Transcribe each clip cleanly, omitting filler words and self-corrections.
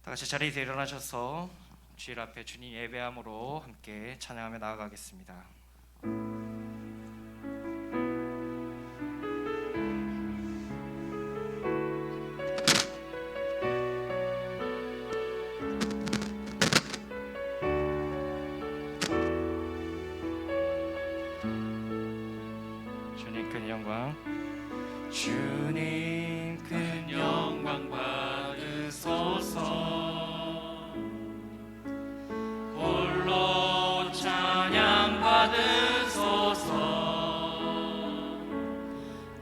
다 같이 자리에서 일어나셔서 주일 앞에 주님 예배함으로 함께 찬양하며 나아가겠습니다. 주님 큰 영광, 주님 큰 영광 받으소서. 홀로 찬양 받으소서.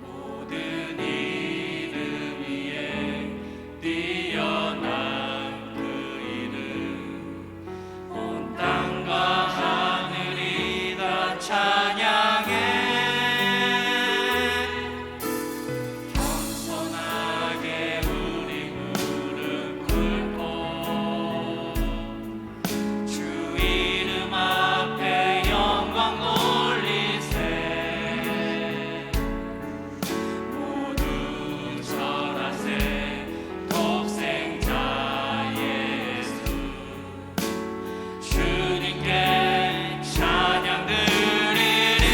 모든 이름 위에 뛰어난 그 이름, 온 땅과 하늘이 다 찬양해. 겸손하게 우리 무릎 꿇고 주 이름 앞에 영광 돌리세. 모두 절하세. 독생자 예수 주님께 찬양 드리리.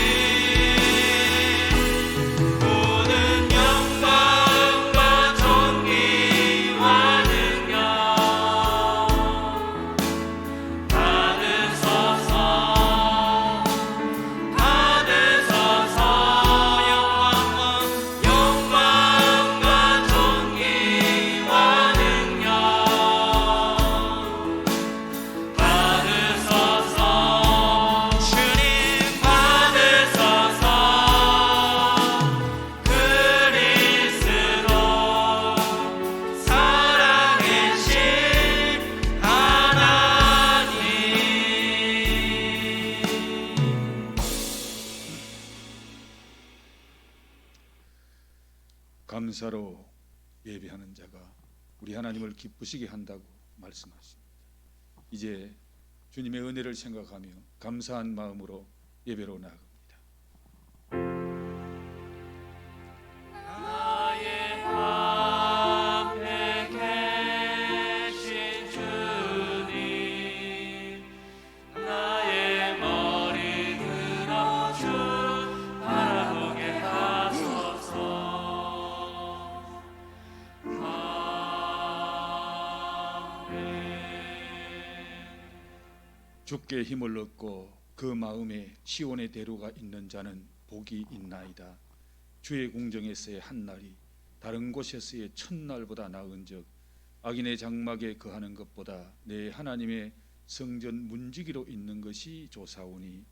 모든 영광과 존귀와 능력 받으소서. 받으소서. 영광과 존귀와 능력 받으소서. 주님 받으소서. 그리스도 살아계신 하나님. 감사로 예배하는 자가 우리 하나님을 기쁘시게 한다고 말씀하십니다. 이제 주님의 은혜를 생각하며 감사한 마음으로 예배로 나아갑니다. 나의 앞에 계신 주님, 나의 머리 들어 주 바라보게 하소서. 주께 힘을 얻고 그 마음에 시온의 대로가 있는 자는 복이 있나이다. 주의 궁정에서의 한 날이 다른 곳에서의 첫날보다 나은즉 악인의 장막에 거하는 것보다 내 하나님의 성전 문지기로 있는 것이 좋사오니.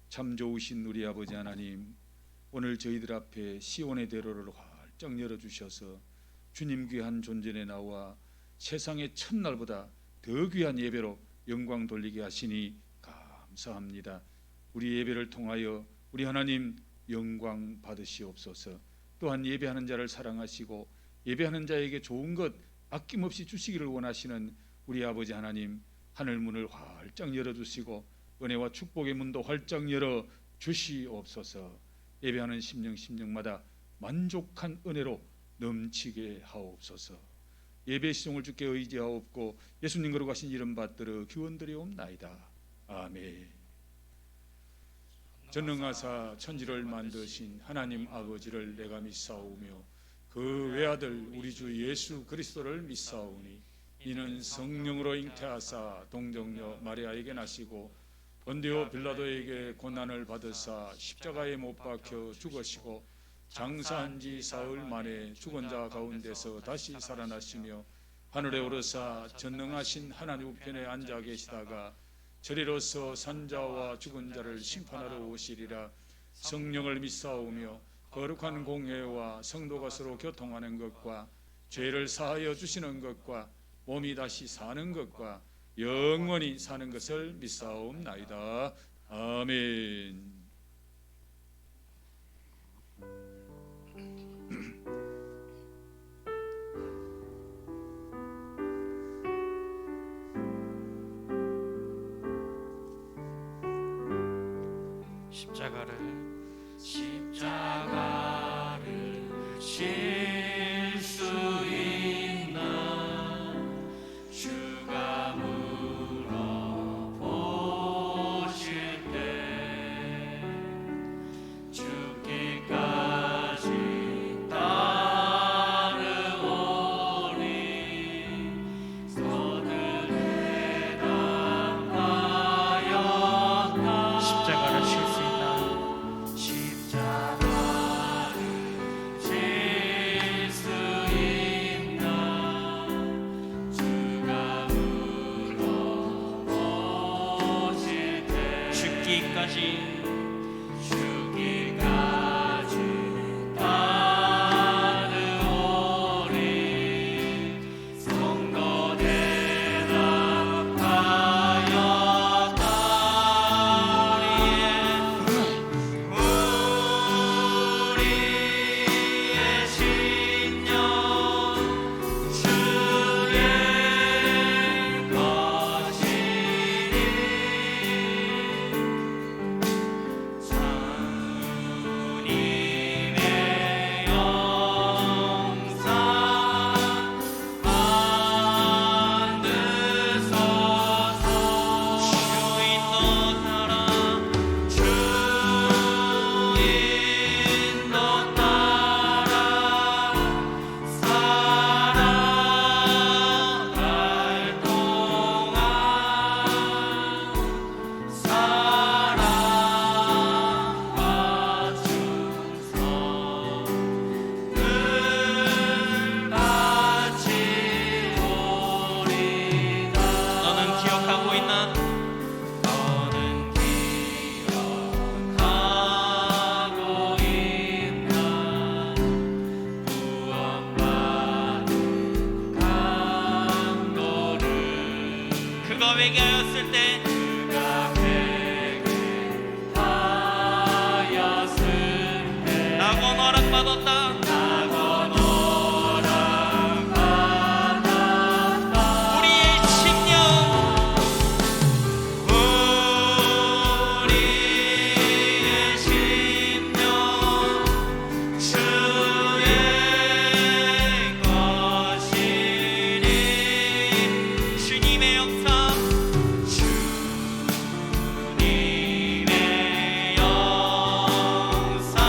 참 좋으신 우리 아버지 하나님, 오늘 저희들 앞에 시온의 대로를 활짝 열어주셔서 주님 귀한 존전에 나와 세상의 첫날보다 더 귀한 예배로 영광 돌리게 하시니 감사합니다. 우리 예배를 통하여 우리 하나님 영광 받으시옵소서. 또한 예배하는 자를 사랑하시고 예배하는 자에게 좋은 것 아낌없이 주시기를 원하시는 우리 아버지 하나님, 하늘 문을 활짝 열어주시고 은혜와 축복의 문도 활짝 열어 주시옵소서. 예배하는 심령마다 만족한 은혜로 넘치게 하옵소서. 예배 시종을 주께 의지하옵고 예수님 거룩하신 이름 받들어 기원드리옵나이다. 아멘. 전능하사 천지를 만드신 하나님 아버지를 내가 믿사오며 그 외아들 우리 주 예수 그리스도를 믿사오니 이는 성령으로 잉태하사 동정녀 마리아에게 나시고 본디오 빌라도에게 고난을 받으사 십자가에 못 박혀 죽으시고 장사한 지 사흘 만에 죽은 자 가운데서 다시 살아나시며 하늘에 오르사 전능하신 하나님 우편에 앉아 계시다가 저리로서 산자와 죽은 자를 심판하러 오시리라. 성령을 믿사오며 거룩한 공회와 성도가 서로 교통하는 것과 죄를 사하여 주시는 것과 몸이 다시 사는 것과 영원히 사는 것을 믿사옵나이다. 아멘. 십자가를 질 수 있나 주 주기까지 그가 회개하였을 때 낙원 허락받았다. 우리의 심령 우리의 심령 주의 것이니 주님의 영상 주님의 영상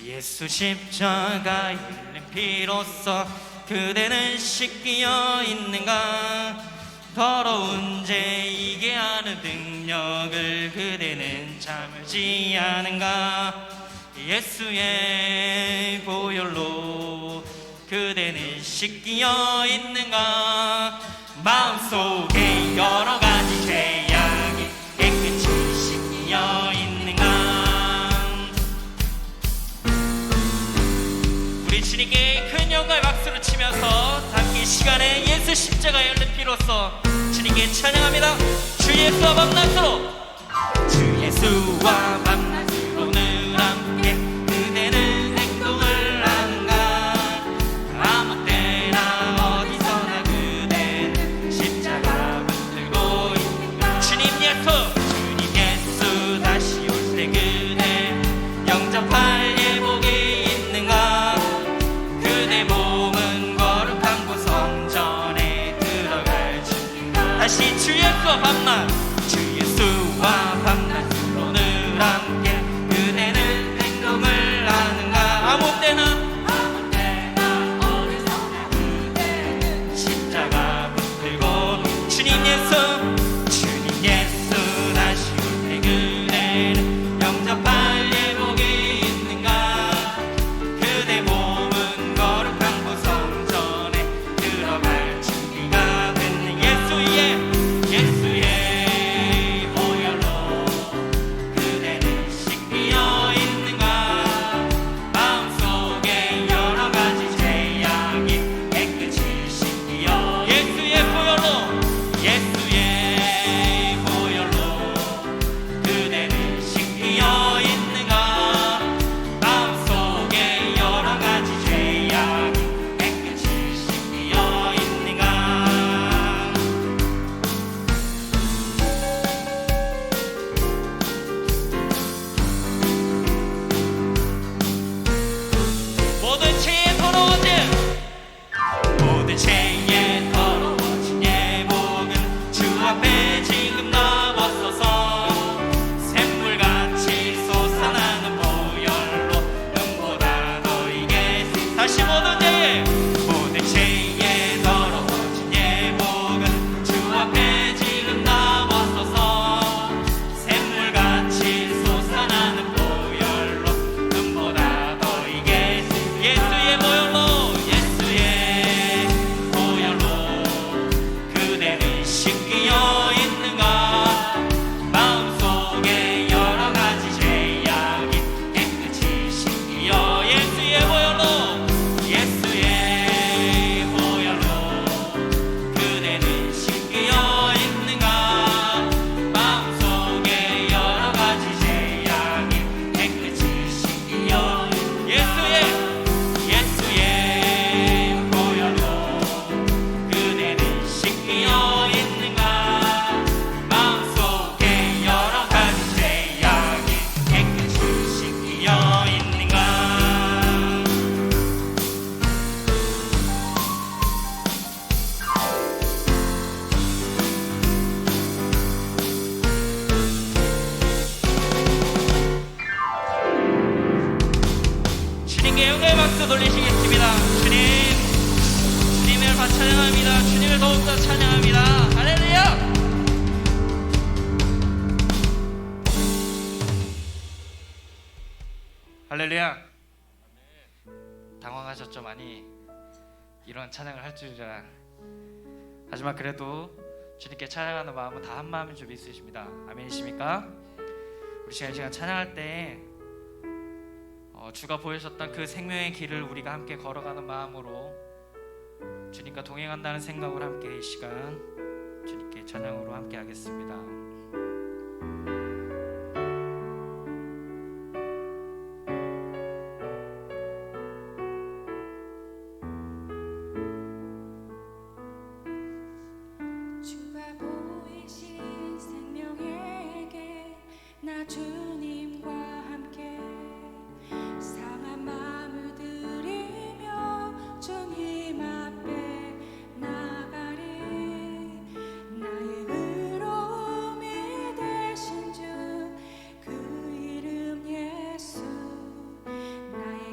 예수 십자가의 흘린 피로써 그대는 씻기어 있는가? 더러운 죄 이게 하는 능력을 그대는 참을지 않은가? 예수의 보혈로 그대는 씻기어 있는가? 마음속에 여러 가지 죄악이 깨끗이 씻기어 있는가? 우리 주님께 큰 영광의 박수를 치면서 함께 이 시간에 예수 십자가의 흘린 피로써 주님께 찬양합니다. 주 예수와 밤낮으로, 주 예수와 밤낮으로는 함께 그대는 행동을 하는가? 아무 때나 어디서나 그대는 십자가 붙들고 있는가? 주님 예수 다시 올 때 그대 영접할 예복이 있는가? 그대 몸은 거룩한 곳 성전에 들어갈 준비가. 다시 주 예수와 밤낮, 주 예수와 밤낮으로는 함께 그대는 행동을 하는가? 아무 때나 어디서나 그대는 십자가 붙들고. 주님 예수 다시 올 때 그대는 영접할 예복이 있는가? 그대 몸은 거룩한 곳 성전에 들어갈 준비가 됐는 예수의 보혈로 그대는 씻기어 있는가? 마음속에 여러 가지 죄악이 깨끗이 씻기어. 예수의 보혈로 그대는 씻기어 있는가? 마음속에 여러 가지 죄악이 깨끗이 씻기어 있는가? 모든 죄에 더러워진 예복은 주 앞에 지금 나왔소서. 샘물같이 솟아나는 보혈로 눈보다 너에게. 다시 모든 죄에 더러워진 예복은 주 앞에 지금 나왔소서. 샘물같이 솟아나는 보혈로 눈보다 너에게. 예수의 보혈로 그대는 씻기어 있는가? 마음속에 여러 가지 죄악이 깨끗이 씻기어. 예수의 보혈로 그대는 씻기어 있는가? 마음속에 여러 가지 죄악이 깨끗이 씻기어. 예수의 보혈로 그대는 씻기어 있는가? 마음속에 여러 가지 죄악이 깨끗이 씻기어 있는가? 주님께 영광의 박수 돌리시겠습니다. 주님을 찬양합니다. 주님을 더욱더 찬양합니다. 할렐루야. 할렐루야. 당황하셨죠 많이? 이런 찬양을 할 줄이라. 하지만 그래도 주님께 찬양하는 마음은 다 한 마음인 줄 믿으십니다. 아멘이십니까? 우리 시간 찬양할 때 주가 보여주셨던 그 생명의 길을 우리가 함께 걸어가는 마음으로 주님과 동행한다는 생각으로 함께 이 시간 주님께 찬양으로 함께 하겠습니다. 주가 보이신 생명의 길, 나 주님과 함께 상한 마음을 들이며 주님 앞에 나가리. 나의 의로움이 되신 주 그 이름 예수, 나의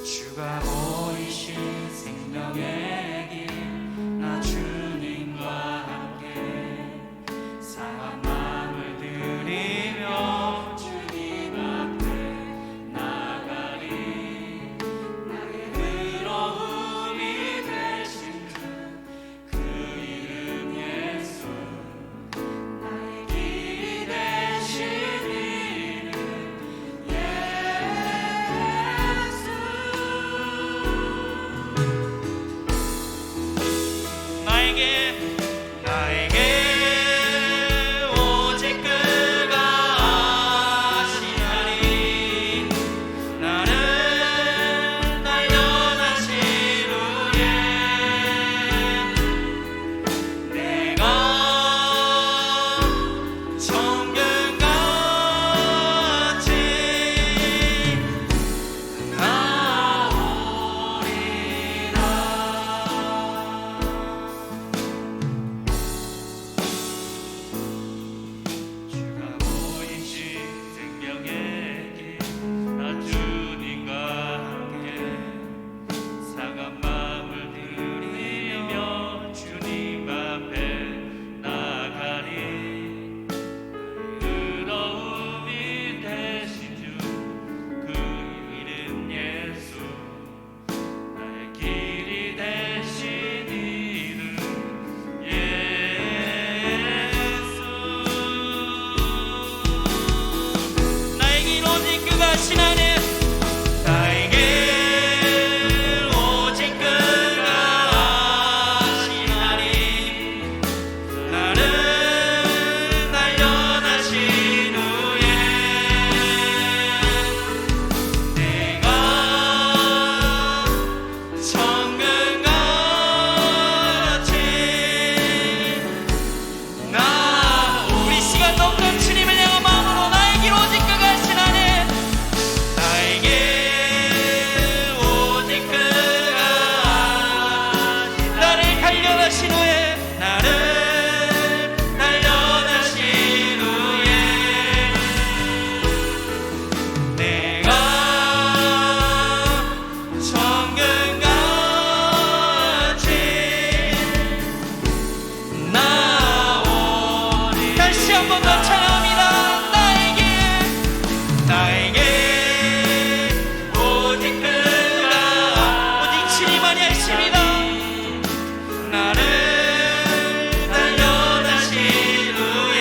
주가 보이신 생명의 길 나 주님과 함께 상한 마음을 들이며 주님 앞에 나가리 나의 의로움이 되신 주 그 이름 예수 나의 길이 되신 이름 나에게 오직 그가 아시나니 나는 단련하신 후에 내가 정금같이 나오리라. 주가 보이신 생명의 길 나 주님과 함께 상한 마음을 들이며 주님 앞에 나가리 의로움이 되신 주 그 이름 예수 나의 길이 되신 이름 예수 나에게 오직 그가 하시나니 나에게 오직 그가 하시나니 나는 단련하신 후에 내가 정금같이 우리 시간 넘는 주님을 향한 마음으로 나에게 오직 그가 하시나니 나에게 오직 그가 나를 단련하신 후에 나를 단련하신 후에 내가 정금같이 나오리. 다시 한 번 더 찬양합니다. 나에게 오직 그가 오직 주님만이 하십니다. 나를 단련하신 후에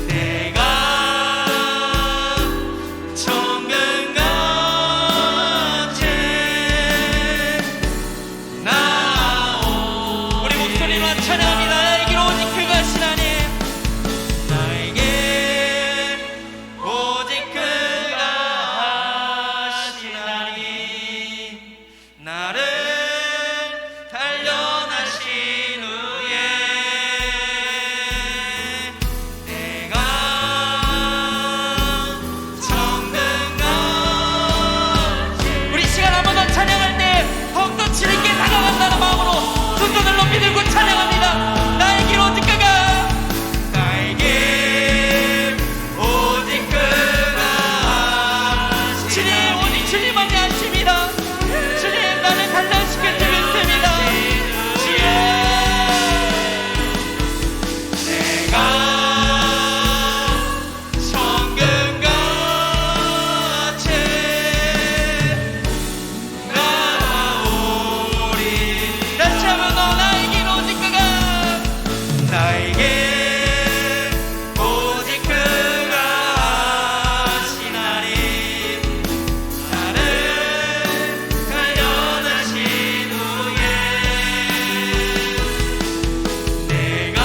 내가 정금같이 나오. 우리 목소리로 찬양합니다. 나에게 오직 그가 하시나니 나에게 오직 그가 하시나니 나를 단련하신 후에 내가 정금같이. 우리 시간 한 번 더 찬양할 때 더욱더 주님께 다가간다는 마음으로 두 손을 높이 들고 찬양합니다. 나에게 오직 그가 나에게 오직 그가 주님 오직 주님만이 하십니다. 주님 나를 단련시켜 주겠습니다. 주여 내가 정금같이 나오리. 다시 한번 더 나에게 오직 그가 나에게 오직 그가 하시나니 나를 단련하신 후에 내가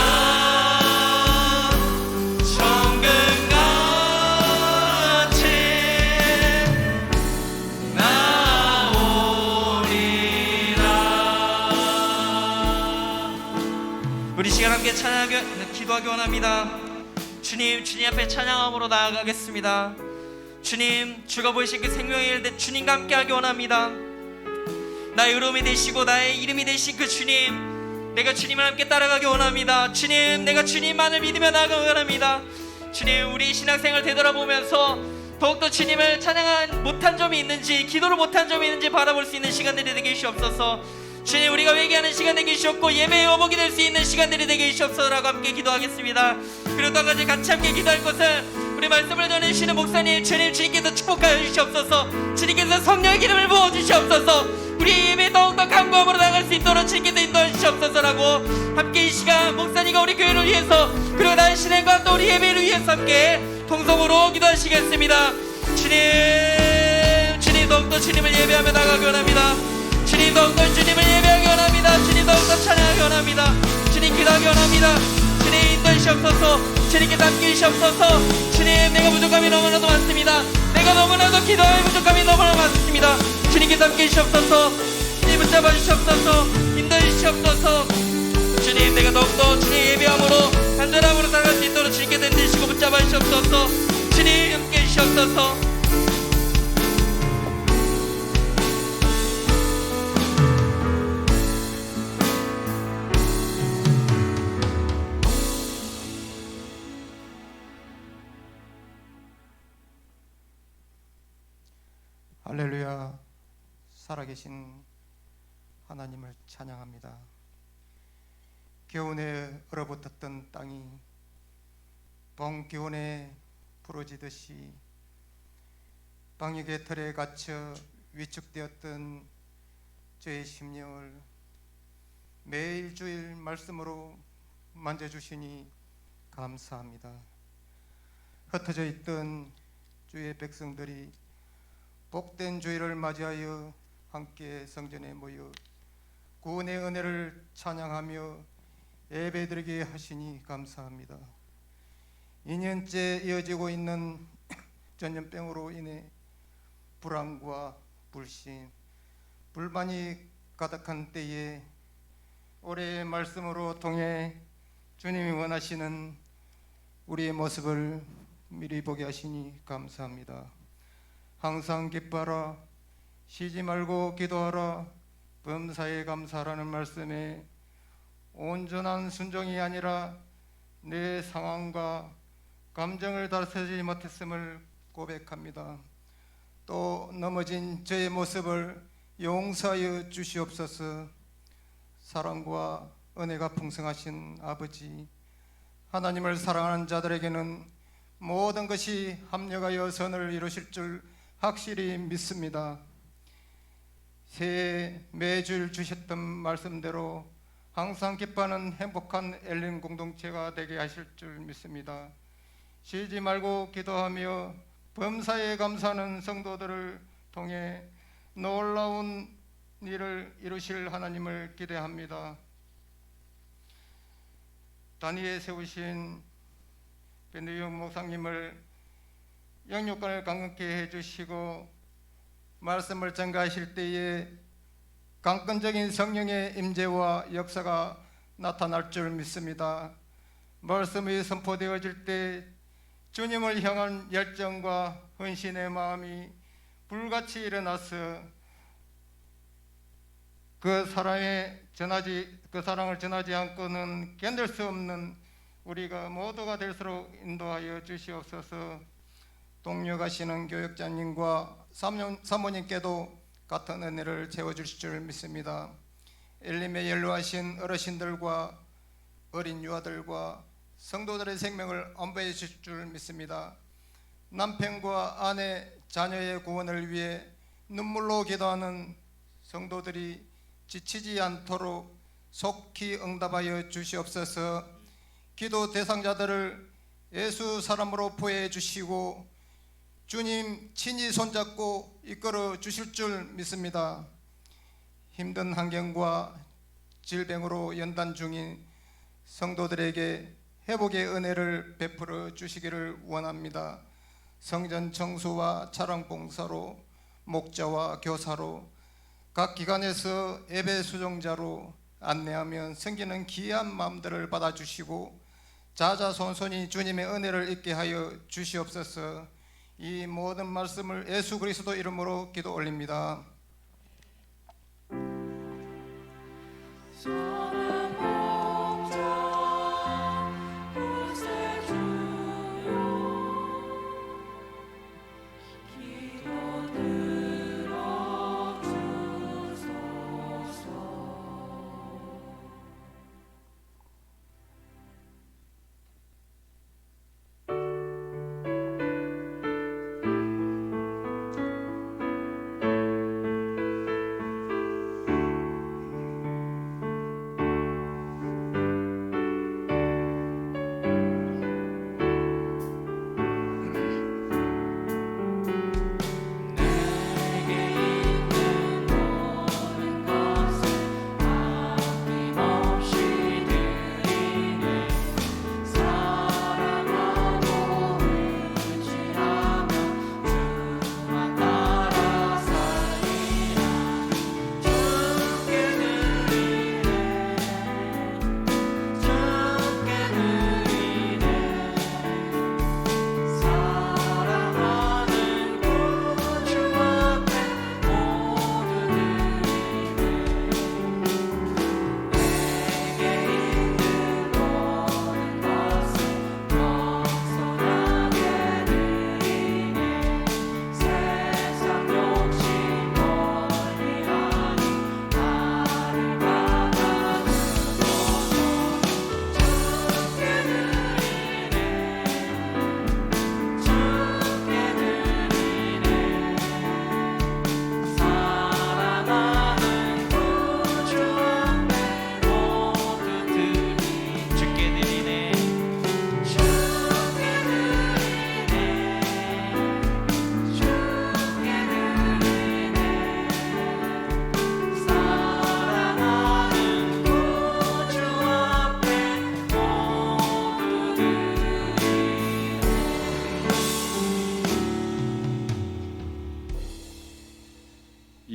정금같이 나오리라. 우리 시간 함께 기도하기 원합니다. 주님 앞에 찬양함으로 나아가겠습니다. 주님, 주가 보이신 그 생명의 일 주님과 함께 하기 원합니다. 나의 의로움이 되시고 나의 이름이 되신 그 주님, 내가 주님을 함께 따라가기 원합니다. 주님, 내가 주님만을 믿으며 나아가기 원합니다. 주님, 우리 신앙생활 되돌아보면서 더욱더 주님을 찬양한 못한 점이 있는지, 기도를 못한 점이 있는지 바라볼 수 있는 시간들이 되게 주옵소서. 주님, 우리가 회개하는 시간 되게 주옵고 예배의 어복이 될 수 있는 시간들이 되게 주옵소서라고 함께 기도하겠습니다. 그리고 또 한 가지 같이 함께 기도할 것은 우리 말씀을 전해주시는 목사님, 주님께서 축복하여 주시옵소서. 주님께서 성령의 기름을 부어 주시옵소서. 우리 예배 더욱더 강구함으로 나갈 수 있도록 주님께서 인도해 주시옵소서라고 함께 이 시간 목사님과 우리 교회를 위해서, 그리고 나의 신앙과 또 우리 예배를 위해서 함께 통성으로 기도하시겠습니다. 주님 더욱더 주님을 예배하며 나가기 원합니다. 주님 더욱더 주님을 예배하기 원합니다. 주님 더욱더 찬양하기 원합니다. 주님 기도하기 원합니다. 주님 인도해 주시옵소서. 주님께서 함께 주시옵소서. 주님, 내가 부족함이 너무나도 많습니다. 내가 너무나도 기도할 부족함이 너무나 많습니다. 주님께서 함께 주시옵소서. 주님 붙잡아 주시옵소서. 인도해 주시옵소서. 주님, 내가 더욱더 주님 예배함으로 간절함으로 살아갈 수 있도록 주님께서 인도해주시고 붙잡아 주시옵소서. 주님 함께 해주시옵소서. 할렐루야. 살아계신 하나님을 찬양합니다. 기온에 얼어붙었던 땅이 봄 기온에 부러지듯이 방역의 틀에 갇혀 위축되었던 저의 심령을 매일 주일 말씀으로 만져주시니 감사합니다. 흩어져 있던 주의 백성들이 복된 주일을 맞이하여 함께 성전에 모여 구원의 은혜를 찬양하며 예배드리게 하시니 감사합니다. 2년째 이어지고 있는 전염병으로 인해 불안과 불신, 불만이 가득한 때에 올해의 말씀으로 통해 주님이 원하시는 우리의 모습을 미리 보게 하시니 감사합니다. 항상 기뻐하라, 쉬지 말고 기도하라, 범사에 감사하라는 말씀에 온전한 순종이 아니라 내 상황과 감정을 다스리지 못했음을 고백합니다. 또 넘어진 저의 모습을 용서하여 주시옵소서. 사랑과 은혜가 풍성하신 아버지, 하나님을 사랑하는 자들에게는 모든 것이 합력하여 선을 이루실 줄 확실히 믿습니다. 새해 매주 주셨던 말씀대로 항상 기뻐하는 행복한 엘린 공동체가 되게 하실 줄 믿습니다. 쉬지 말고 기도하며 범사에 감사하는 성도들을 통해 놀라운 일을 이루실 하나님을 기대합니다. 단위에 세우신 변대영 목사님을 영육간을 강건케 해주시고 말씀을 전가하실 때에 강건적인 성령의 임재와 역사가 나타날 줄 믿습니다. 말씀이 선포되어질 때 주님을 향한 열정과 헌신의 마음이 불같이 일어나서 그 사랑을 전하지 않고는 견딜 수 없는 우리가 모두가 될수록 인도하여 주시옵소서. 동력하시는 교육자님과 사모님께도 같은 은혜를 채워주실 줄 믿습니다. 엘림에 연로하신 어르신들과 어린 유아들과 성도들의 생명을 안보해 주실 줄 믿습니다. 남편과 아내, 자녀의 구원을 위해 눈물로 기도하는 성도들이 지치지 않도록 속히 응답하여 주시옵소서. 기도 대상자들을 예수 사람으로 보호해 주시고 주님 친히 손잡고 이끌어 주실 줄 믿습니다. 힘든 환경과 질병으로 연단 중인 성도들에게 회복의 은혜를 베풀어 주시기를 원합니다. 성전 청소와 차량 봉사로, 목자와 교사로, 각 기관에서 예배 수종자로 안내하면 섬기는 귀한 마음들을 받아주시고 자자손손이 주님의 은혜를 잊게 하여 주시옵소서. 이 모든 말씀을 예수 그리스도 이름으로 기도 올립니다.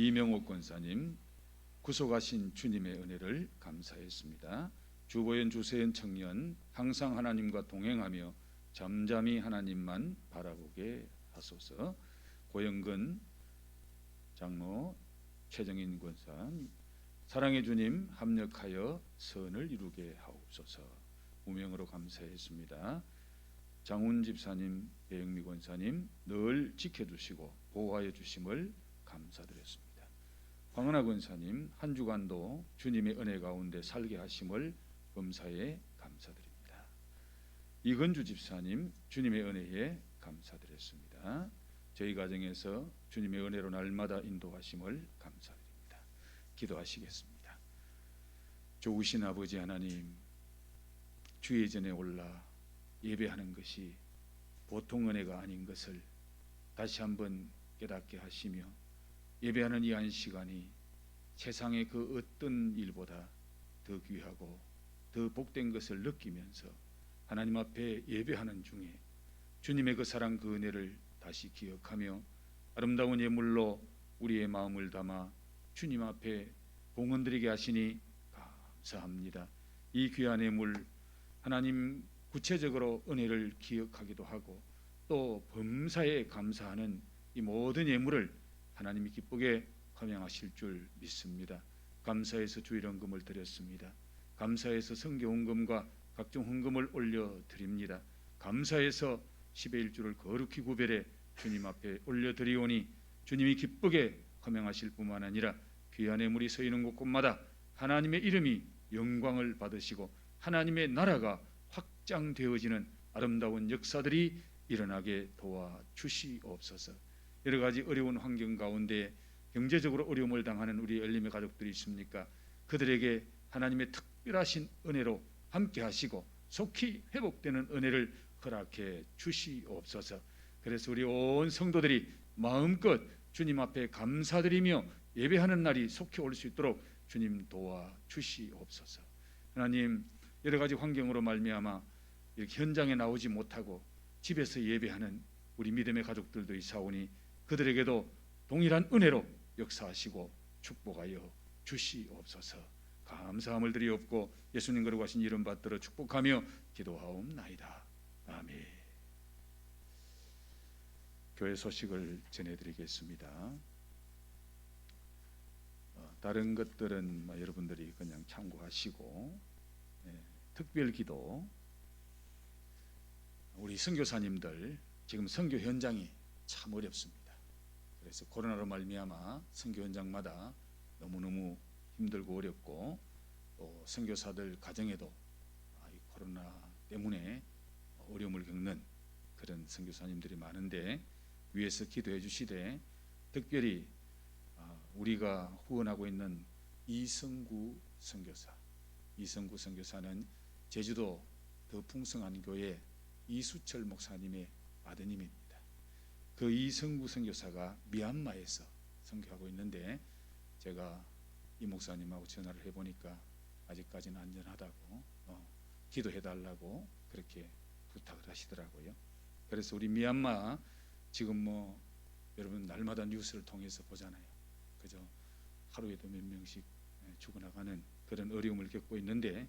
이명옥 권사님, 구속하신 주님의 은혜를 감사했습니다. 주보현 주세현 청년, 항상 하나님과 동행하며 잠잠히 하나님만 바라보게 하소서. 고영근 장로, 최정인 권사, 사랑의 주님 합력하여 선을 이루게 하옵소서. 무명으로 감사했습니다. 장훈 집사님, 배영미 권사님 늘 지켜주시고 보호하여 주심을 감사드렸습니다. 황은하 권사님, 한 주간도 주님의 은혜 가운데 살게 하심을 범사에 감사드립니다. 이건주 집사님, 주님의 은혜에 감사드렸습니다. 저희 가정에서 주님의 은혜로 날마다 인도하심을 감사드립니다. 기도하시겠습니다. 좋으신 아버지 하나님, 주의 전에 올라 예배하는 것이 보통 은혜가 아닌 것을 다시 한번 깨닫게 하시며, 예배하는 이 한 시간이 세상의 그 어떤 일보다 더 귀하고 더 복된 것을 느끼면서 하나님 앞에 예배하는 중에 주님의 그 사랑, 그 은혜를 다시 기억하며 아름다운 예물로 우리의 마음을 담아 주님 앞에 봉헌드리게 하시니 감사합니다. 이 귀한 예물 하나님 구체적으로 은혜를 기억하기도 하고 또 범사에 감사하는 이 모든 예물을 하나님이 기쁘게 헌양하실 줄 믿습니다. 감사해서 주일헌금을 드렸습니다. 감사해서 성교헌금과 각종 헌금을 올려드립니다. 감사해서 10의 1주를 거룩히 구별해 주님 앞에 올려드리오니 주님이 기쁘게 헌양하실 뿐만 아니라 귀한 예물이 서 있는 곳곳마다 하나님의 이름이 영광을 받으시고 하나님의 나라가 확장되어지는 아름다운 역사들이 일어나게 도와주시옵소서. 여러 가지 어려운 환경 가운데 경제적으로 어려움을 당하는 우리 엘림의 가족들이 있습니까? 그들에게 하나님의 특별하신 은혜로 함께 하시고 속히 회복되는 은혜를 허락해 주시옵소서. 그래서 우리 온 성도들이 마음껏 주님 앞에 감사드리며 예배하는 날이 속히 올 수 있도록 주님 도와주시옵소서. 하나님, 여러 가지 환경으로 말미암아 이렇게 현장에 나오지 못하고 집에서 예배하는 우리 믿음의 가족들도 있사오니 그들에게도 동일한 은혜로 역사하시고 축복하여 주시옵소서. 감사함을 드리옵고 예수님 거룩하신 이름 받들어 축복하며 기도하옵나이다. 아멘. 교회 소식을 전해드리겠습니다. 다른 것들은 여러분들이 그냥 참고하시고, 특별기도, 우리 선교사님들 지금 선교 현장이 참 어렵습니다. 그래서 코로나로 말미암아 선교 현장마다 너무너무 힘들고 어렵고 또 선교사들 가정에도 이 코로나 때문에 어려움을 겪는 그런 선교사님들이 많은데 위에서 기도해 주시되 특별히 우리가 후원하고 있는 이성구 선교사는 제주도 더 풍성한 교회 이수철 목사님의 아드님입니다. 그 이성구 선교사가 미얀마에서 선교하고 있는데 제가 이 목사님하고 전화를 해보니까 아직까지는 안전하다고 기도해달라고 그렇게 부탁을 하시더라고요. 그래서 우리 미얀마 지금 여러분 날마다 뉴스를 통해서 보잖아요. 그죠? 하루에도 몇 명씩 죽어나가는 그런 어려움을 겪고 있는데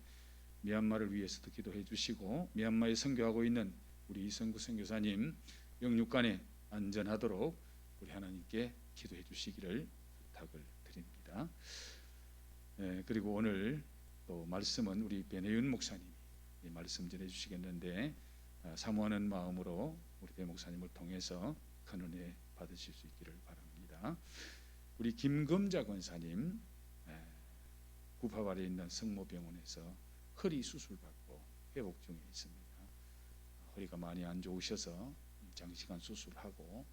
미얀마를 위해서도 기도해 주시고 미얀마에 선교하고 있는 우리 이성구 선교사님 영육간에 안전하도록 우리 하나님께 기도해 주시기를 부탁을 드립니다. 그리고 오늘 또 말씀은 우리 변혜윤 목사님이 말씀 전해 주시겠는데 사모하는 마음으로 우리 배 목사님을 통해서 큰 은혜 받으실 수 있기를 바랍니다. 우리 김금자 권사님 구파발에 있는 성모병원에서 허리 수술 받고 회복 중에 있습니다. 허리가 많이 안 좋으셔서 장시간 수술하고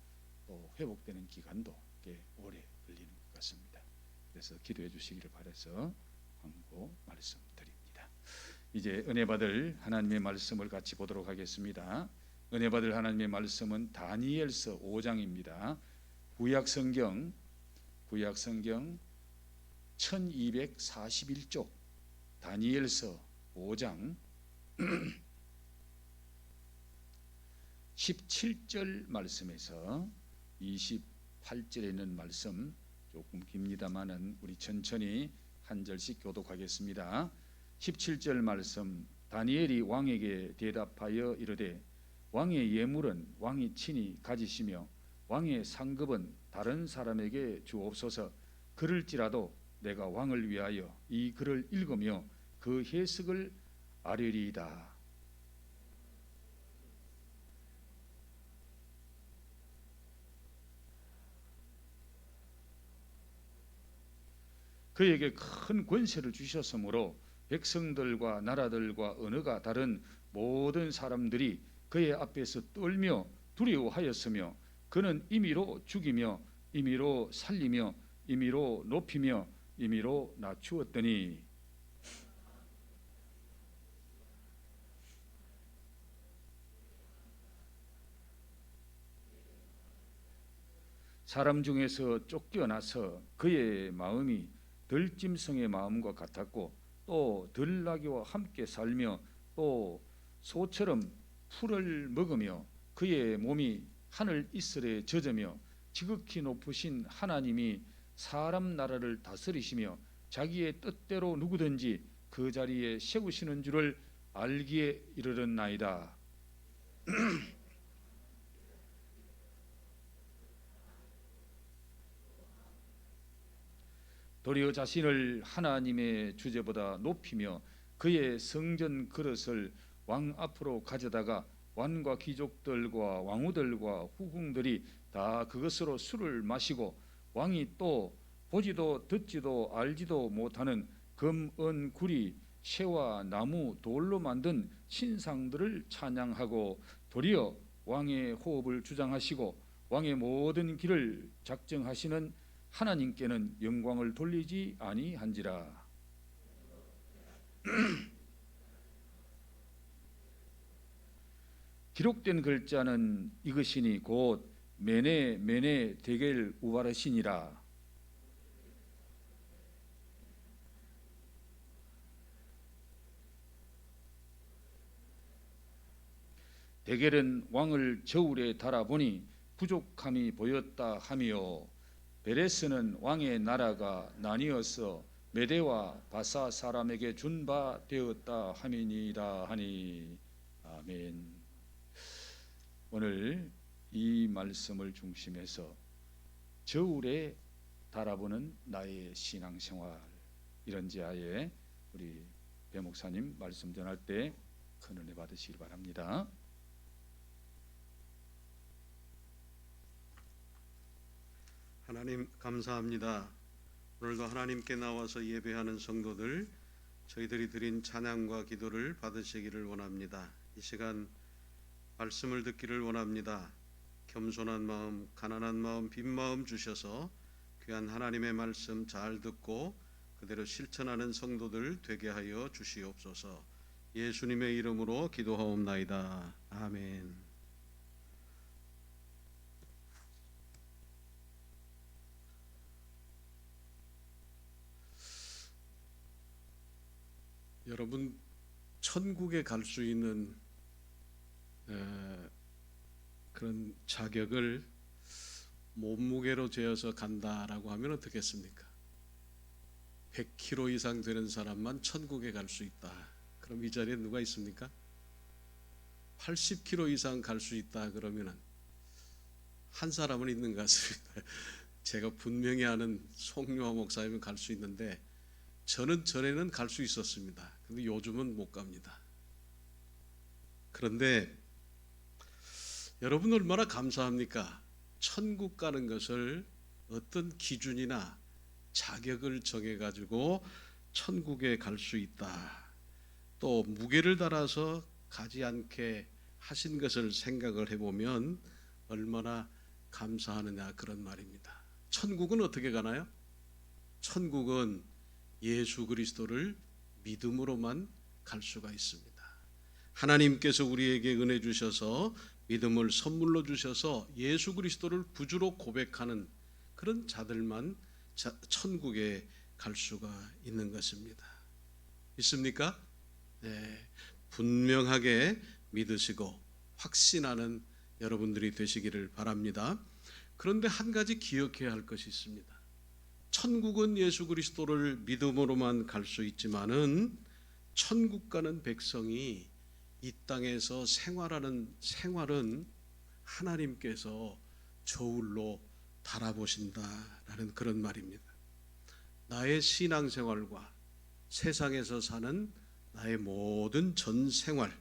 또 회복되는 기간도 꽤 오래 걸리는 것 같습니다. 그래서 기도해 주시기를 바라서 광고 말씀드립니다. 이제 은혜 받을 하나님의 말씀을 같이 보도록 하겠습니다. 은혜 받을 하나님의 말씀은 다니엘서 5장입니다. 구약성경 1241쪽 다니엘서 5장 17절 말씀에서 28절에 있는 말씀 조금 깁니다마는 우리 천천히 한 절씩 교독하겠습니다. 17절 말씀, 다니엘이 왕에게 대답하여 이르되 왕의 예물은 왕이 친히 가지시며 왕의 상급은 다른 사람에게 주옵소서. 그럴지라도 내가 왕을 위하여 이 글을 읽으며 그 해석을 아뢰리이다. 그에게 큰 권세를 주셨으므로 백성들과 나라들과 언어가 다른 모든 사람들이 그의 앞에서 떨며 두려워하였으며 그는 임의로 죽이며 임의로 살리며 임의로 높이며 임의로 낮추었더니 사람 중에서 쫓겨나서 그의 마음이 들짐승의 마음과 같았고 또 들나귀와 함께 살며 또 소처럼 풀을 먹으며 그의 몸이 하늘 이슬에 젖으며 지극히 높으신 하나님이 사람 나라를 다스리시며 자기의 뜻대로 누구든지 그 자리에 세우시는 줄을 알기에 이르렀나이다. 도리어 자신을 하나님의 주제보다 높이며 그의 성전 그릇을 왕 앞으로 가져다가 왕과 귀족들과 왕후들과 후궁들이 다 그것으로 술을 마시고 왕이 또 보지도 듣지도 알지도 못하는 금, 은, 구리, 쇠와 나무, 돌로 만든 신상들을 찬양하고 도리어 왕의 호흡을 주장하시고 왕의 모든 길을 작정하시는 하나님께는 영광을 돌리지 아니한지라. 기록된 글자는 이것이니 곧 메네 메네 데겔 우바르시니라. 데겔은 왕을 저울에 달아보니 부족함이 보였다 하며 베레스는 왕의 나라가 나뉘어서 메대와 바사 사람에게 준 바 되었다 함이니라 하니. 아멘. 오늘 이 말씀을 중심해서 저울에 달아보는 나의 신앙생활, 이런 제하에 우리 배 목사님 말씀 전할 때 큰 은혜 받으시기 바랍니다. 하나님 감사합니다. 오늘도 하나님께 나와서 예배하는 성도들, 저희들이 드린 찬양과 기도를 받으시기를 원합니다. 이 시간 말씀을 듣기를 원합니다. 겸손한 마음, 가난한 마음, 빈 마음 주셔서 귀한 하나님의 말씀 잘 듣고 그대로 실천하는 성도들 되게 하여 주시옵소서. 예수님의 이름으로 기도하옵나이다. 아멘. 여러분, 천국에 갈 수 있는 그런 자격을 몸무게로 재어서 간다라고 하면 어떻겠습니까? 100kg 이상 되는 사람만 천국에 갈 수 있다. 그럼 이 자리에 누가 있습니까? 80kg 이상 갈 수 있다 그러면은 한 사람은 있는 것 같습니다. 제가 분명히 아는 송유화 목사님은 갈 수 있는데 저는 전에는 갈 수 있었습니다. 근데 요즘은 못 갑니다. 그런데 여러분 얼마나 감사합니까? 천국 가는 것을 어떤 기준이나 자격을 정해가지고 천국에 갈 수 있다. 또 무게를 달아서 가지 않게 하신 것을 생각을 해보면 얼마나 감사하느냐 그런 말입니다. 천국은 어떻게 가나요? 천국은 예수 그리스도를 믿음으로만 갈 수가 있습니다. 하나님께서 우리에게 은혜 주셔서 믿음을 선물로 주셔서 예수 그리스도를 구주로 고백하는 그런 자들만 천국에 갈 수가 있는 것입니다. 믿습니까? 네, 분명하게 믿으시고 확신하는 여러분들이 되시기를 바랍니다. 그런데 한 가지 기억해야 할 것이 있습니다. 천국은 예수 그리스도를 믿음으로만 갈 수 있지만은 천국 가는 백성이 이 땅에서 생활하는 생활은 하나님께서 저울로 달아보신다라는 그런 말입니다. 나의 신앙생활과 세상에서 사는 나의 모든 전 생활,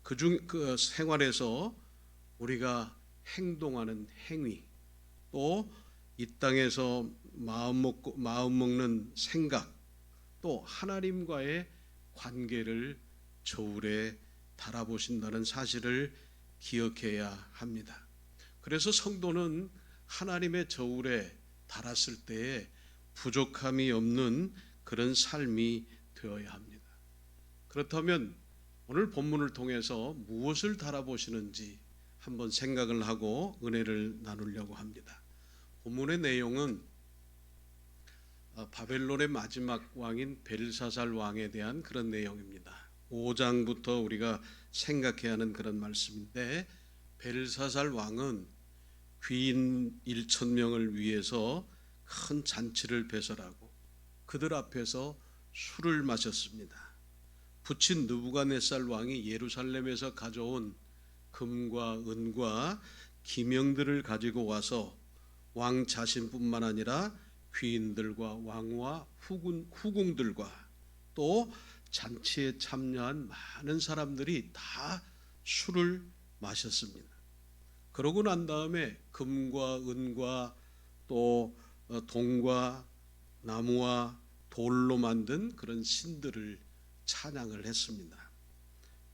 그 생활에서 우리가 행동하는 행위, 또 이 땅에서 마음 먹는 생각, 또 하나님과의 관계를 저울에 달아보신다는 사실을 기억해야 합니다. 그래서 성도는 하나님의 저울에 달았을 때에 부족함이 없는 그런 삶이 되어야 합니다. 그렇다면 오늘 본문을 통해서 무엇을 달아보시는지 한번 생각을 하고 은혜를 나누려고 합니다. 본문의 내용은 바벨론의 마지막 왕인 벨사살 왕에 대한 그런 내용입니다. 5장부터 우리가 생각해야 하는 그런 말씀인데, 벨사살 왕은 귀인 1,000명을 위해서 큰 잔치를 배설하고 그들 앞에서 술을 마셨습니다. 부친 느부갓네살 왕이 예루살렘에서 가져온 금과 은과 기명들을 가지고 와서 왕 자신뿐만 아니라 귀인들과 왕과 후궁들과 또 잔치에 참여한 많은 사람들이 다 술을 마셨습니다. 그러고 난 다음에 금과 은과 또 동과 나무와 돌로 만든 그런 신들을 찬양을 했습니다.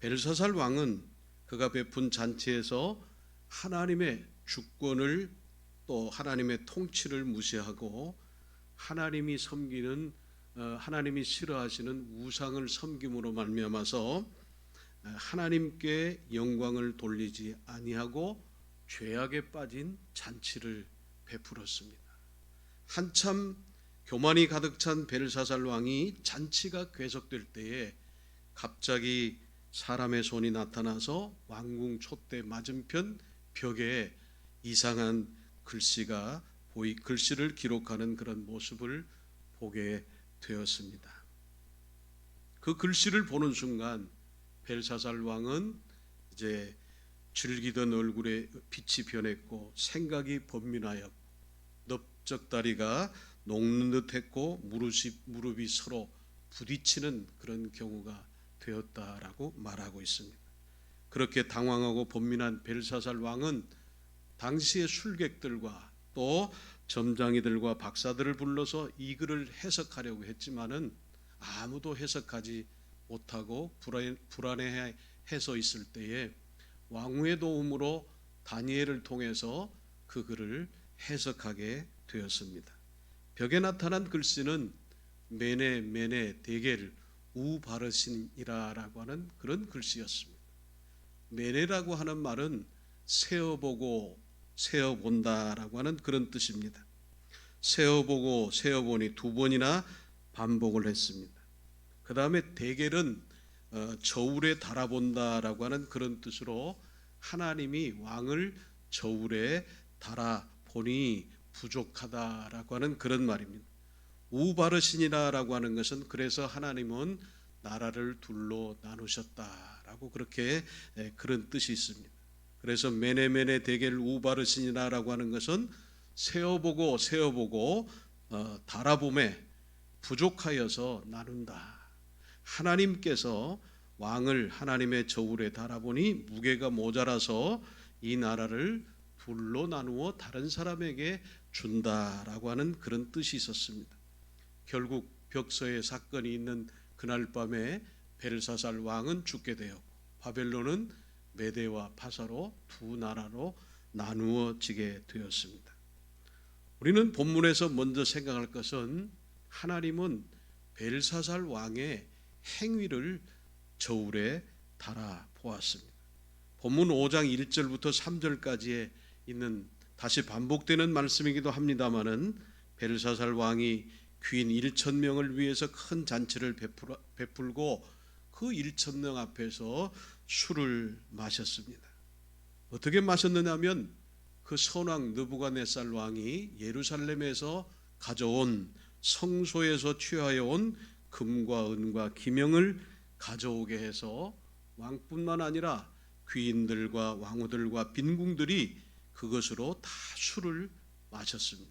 벨사살 왕은 그가 베푼 잔치에서 하나님의 주권을 또 하나님의 통치를 무시하고 하나님이 싫어하시는 우상을 섬김으로 말미암아서 하나님께 영광을 돌리지 아니하고 죄악에 빠진 잔치를 베풀었습니다. 한참 교만이 가득 찬 벨사살 왕이 잔치가 계속될 때에 갑자기 사람의 손이 나타나서 왕궁 촛대 맞은편 벽에 이상한 글씨를 기록하는 그런 모습을 보게 되었습니다. 그 글씨를 보는 순간 벨사살 왕은 이제 즐기던 얼굴에 빛이 변했고 생각이 번민하였고 넓적다리가 녹는 듯했고 무릎이 서로 부딪히는 그런 경우가 되었다라고 말하고 있습니다. 그렇게 당황하고 번민한 벨사살 왕은 당시의 술객들과 또 점장이들과 박사들을 불러서 이 글을 해석하려고 했지만은 아무도 해석하지 못하고 불안해해서 있을 때에 왕후의 도움으로 다니엘을 통해서 그 글을 해석하게 되었습니다. 벽에 나타난 글씨는 메네 메네 데겔 우바르신이라고 하는 그런 글씨였습니다. 메네라고 하는 말은 세어보고 세어본다라고 하는 그런 뜻입니다. 세어보고 세어보니 두 번이나 반복을 했습니다. 그 다음에 데겔은 저울에 달아본다라고 하는 그런 뜻으로 하나님이 왕을 저울에 달아보니 부족하다라고 하는 그런 말입니다. 우바르신이라고 하는 것은 그래서 하나님은 나라를 둘로 나누셨다라고 그렇게 그런 뜻이 있습니다. 그래서 메네메네 데겔 우바르신이라고 하는 것은 세어보고 달아봄에 부족하여서 나눈다. 하나님께서 왕을 하나님의 저울에 달아보니 무게가 모자라서 이 나라를 둘로 나누어 다른 사람에게 준다라고 하는 그런 뜻이 있었습니다. 결국 벽서의 사건이 있는 그날 밤에 벨사살 왕은 죽게 되었고 바벨론은 메대와 파사로 두 나라로 나누어지게 되었습니다. 우리는 본문에서 먼저 생각할 것은 하나님은 벨사살 왕의 행위를 저울에 달아 보았습니다. 본문 5장 1절부터 3절까지에 있는 다시 반복되는 말씀이기도 합니다마는 벨사살 왕이 귀인 1,000명을 위해서 큰 잔치를 베풀고 그 1,000명 앞에서 술을 마셨습니다. 어떻게 마셨느냐면 그 선왕 느부갓네살 왕이 예루살렘에서 가져온 성소에서 취하여 온 금과 은과 기명을 가져오게 해서 왕뿐만 아니라 귀인들과 왕후들과 빈궁들이 그것으로 다 술을 마셨습니다.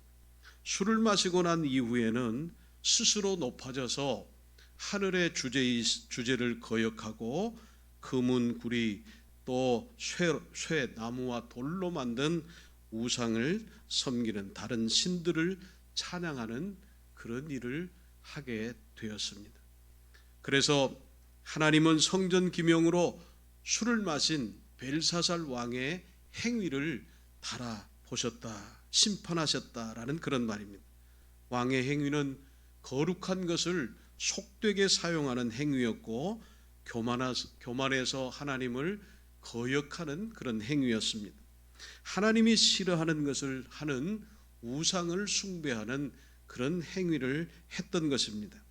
술을 마시고 난 이후에는 스스로 높아져서 하늘의 주제를 거역하고 금은 구리 또 쇠 나무와 돌로 만든 우상을 섬기는 다른 신들을 찬양하는 그런 일을 하게 되었습니다. 그래서 하나님은 성전 기명으로 술을 마신 벨사살 왕의 행위를 달아보셨다, 심판하셨다라는 그런 말입니다. 왕의 행위는 거룩한 것을 속되게 사용하는 행위였고 교만해서 하나님을 거역하는 그런 행위였습니다. 하나님이 싫어하는 것을 하는 우상을 숭배하는 그런 행위를 했던 것입니다.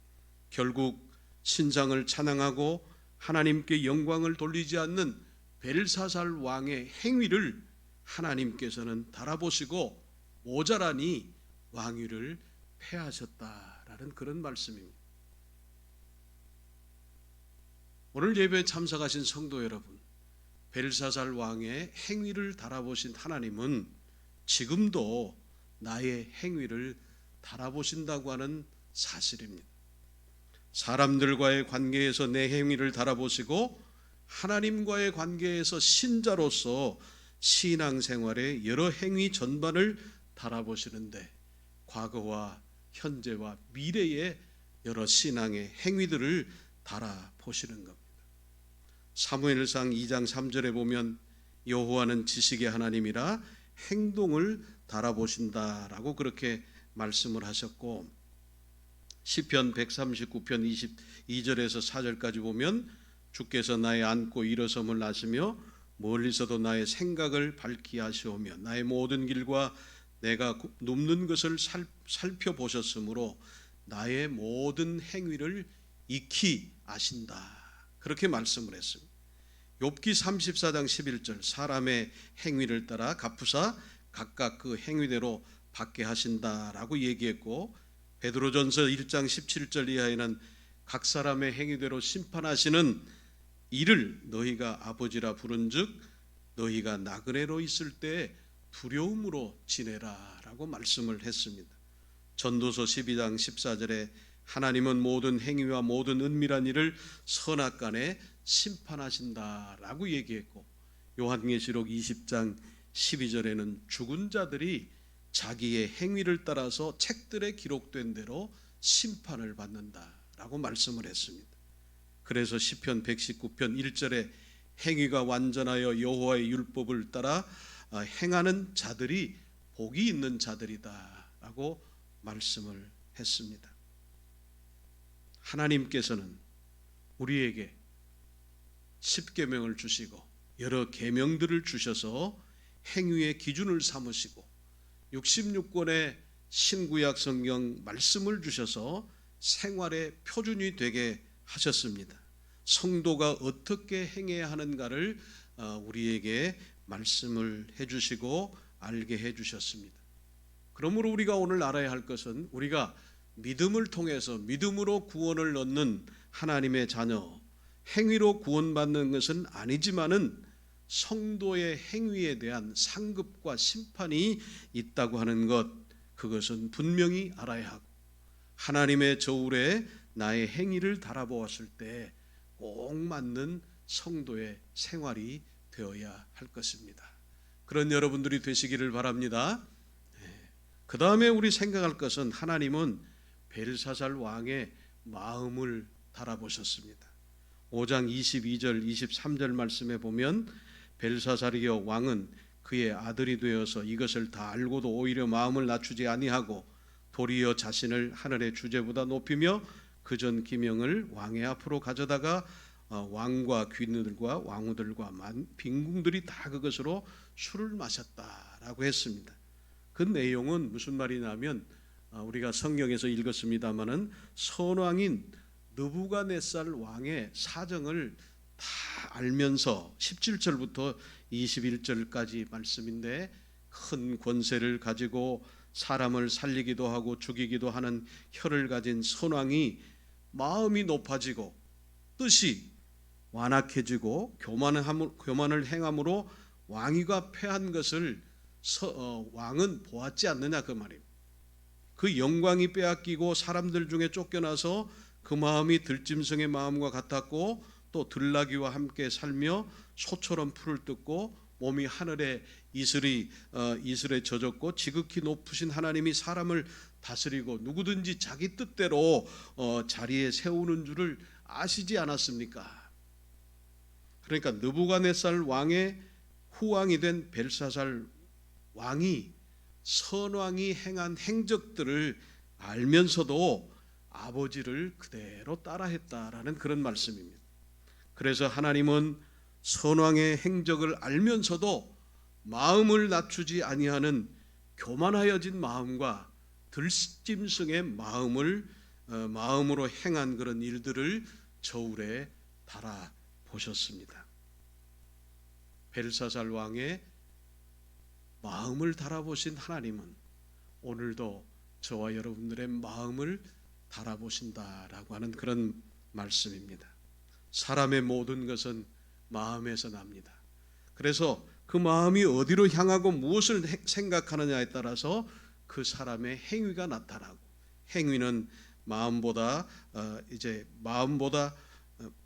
결국 신상을 찬양하고 하나님께 영광을 돌리지 않는 벨사살 왕의 행위를 하나님께서는 달아보시고 모자라니 왕위를 폐하셨다라는 그런 말씀입니다. 오늘 예배에 참석하신 성도 여러분, 벨사살 왕의 행위를 달아보신 하나님은 지금도 나의 행위를 달아보신다고 하는 사실입니다. 사람들과의 관계에서 내 행위를 달아보시고 하나님과의 관계에서 신자로서 신앙생활의 여러 행위 전반을 달아보시는데 과거와 현재와 미래의 여러 신앙의 행위들을 달아보시는 겁니다. 사무엘상 2장 3절에 보면 여호와는 지식의 하나님이라 행동을 달아보신다라고 그렇게 말씀을 하셨고, 시편 139편 22절에서 4절까지 보면 주께서 나의 앉고 일어섬을 아시며 멀리서도 나의 생각을 밝히 하시오며 나의 모든 길과 내가 눕는 것을 살펴보셨으므로 나의 모든 행위를 익히 아신다, 그렇게 말씀을 했습니다. 욥기 34장 11절 사람의 행위를 따라 갚으사 각각 그 행위대로 받게 하신다라고 얘기했고, 베드로전서 1장 17절 이하에는 각 사람의 행위대로 심판하시는 이를 너희가 아버지라 부른즉 너희가 나그네로 있을 때 두려움으로 지내라 라고 말씀을 했습니다. 전도서 12장 14절에 하나님은 모든 행위와 모든 은밀한 일을 선악간에 심판하신다라고 얘기했고, 요한계시록 20장 12절에는 죽은 자들이 자기의 행위를 따라서 책들에 기록된 대로 심판을 받는다라고 말씀을 했습니다. 그래서 시편 119편 1절에 행위가 완전하여 여호와의 율법을 따라 행하는 자들이 복이 있는 자들이다라고 말씀을 했습니다. 하나님께서는 우리에게 10계명을 주시고 여러 계명들을 주셔서 행위의 기준을 삼으시고 66권의 신구약 성경 말씀을 주셔서 생활의 표준이 되게 하셨습니다. 성도가 어떻게 행해야 하는가를 우리에게 말씀을 해주시고 알게 해주셨습니다. 그러므로 우리가 오늘 알아야 할 것은 우리가 믿음을 통해서 믿음으로 구원을 얻는 하나님의 자녀, 행위로 구원받는 것은 아니지만은 성도의 행위에 대한 상급과 심판이 있다고 하는 것, 그것은 분명히 알아야 하고 하나님의 저울에 나의 행위를 달아보았을 때 꼭 맞는 성도의 생활이 되어야 할 것입니다. 그런 여러분들이 되시기를 바랍니다. 그 다음에 우리 생각할 것은 하나님은 벨사살 왕의 마음을 달아보셨습니다. 5장 22절 23절 말씀에 보면 벨사살이여 왕은 그의 아들이 되어서 이것을 다 알고도 오히려 마음을 낮추지 아니하고 도리어 자신을 하늘의 주제보다 높이며 그전 기명을 왕의 앞으로 가져다가 왕과 귀인들과 왕후들과 빈궁들이 다 그것으로 술을 마셨다라고 했습니다. 그 내용은 무슨 말이냐면 우리가 성경에서 읽었습니다마는 선왕인 느부갓네살 왕의 사정을 다 알면서 17절부터 21절까지 말씀인데 큰 권세를 가지고 사람을 살리기도 하고 죽이기도 하는 혀를 가진 선왕이 마음이 높아지고 뜻이 완악해지고 교만을 행함으로 왕위가 패한 것을 왕은 보았지 않느냐 그 말입니다. 그 영광이 빼앗기고 사람들 중에 쫓겨나서 그 마음이 들짐승의 마음과 같았고 또 들나귀와 함께 살며 소처럼 풀을 뜯고 몸이 하늘의 이슬에 젖었고 지극히 높으신 하나님이 사람을 다스리고 누구든지 자기 뜻대로 자리에 세우는 줄을 아시지 않았습니까? 그러니까 느부갓네살 왕의 후왕이 된 벨사살 왕이 선왕이 행한 행적들을 알면서도 아버지를 그대로 따라했다라는 그런 말씀입니다. 그래서 하나님은 선왕의 행적을 알면서도 마음을 낮추지 아니하는 교만하여진 마음과 들짐승의 마음으로 행한 그런 일들을 저울에 달아 보셨습니다. 벨사살 왕의 마음을 달아보신 하나님은 오늘도 저와 여러분들의 마음을 달아보신다라고 하는 그런 말씀입니다. 사람의 모든 것은 마음에서 납니다. 그래서 그 마음이 어디로 향하고 무엇을 생각하느냐에 따라서 그 사람의 행위가 나타나고, 행위는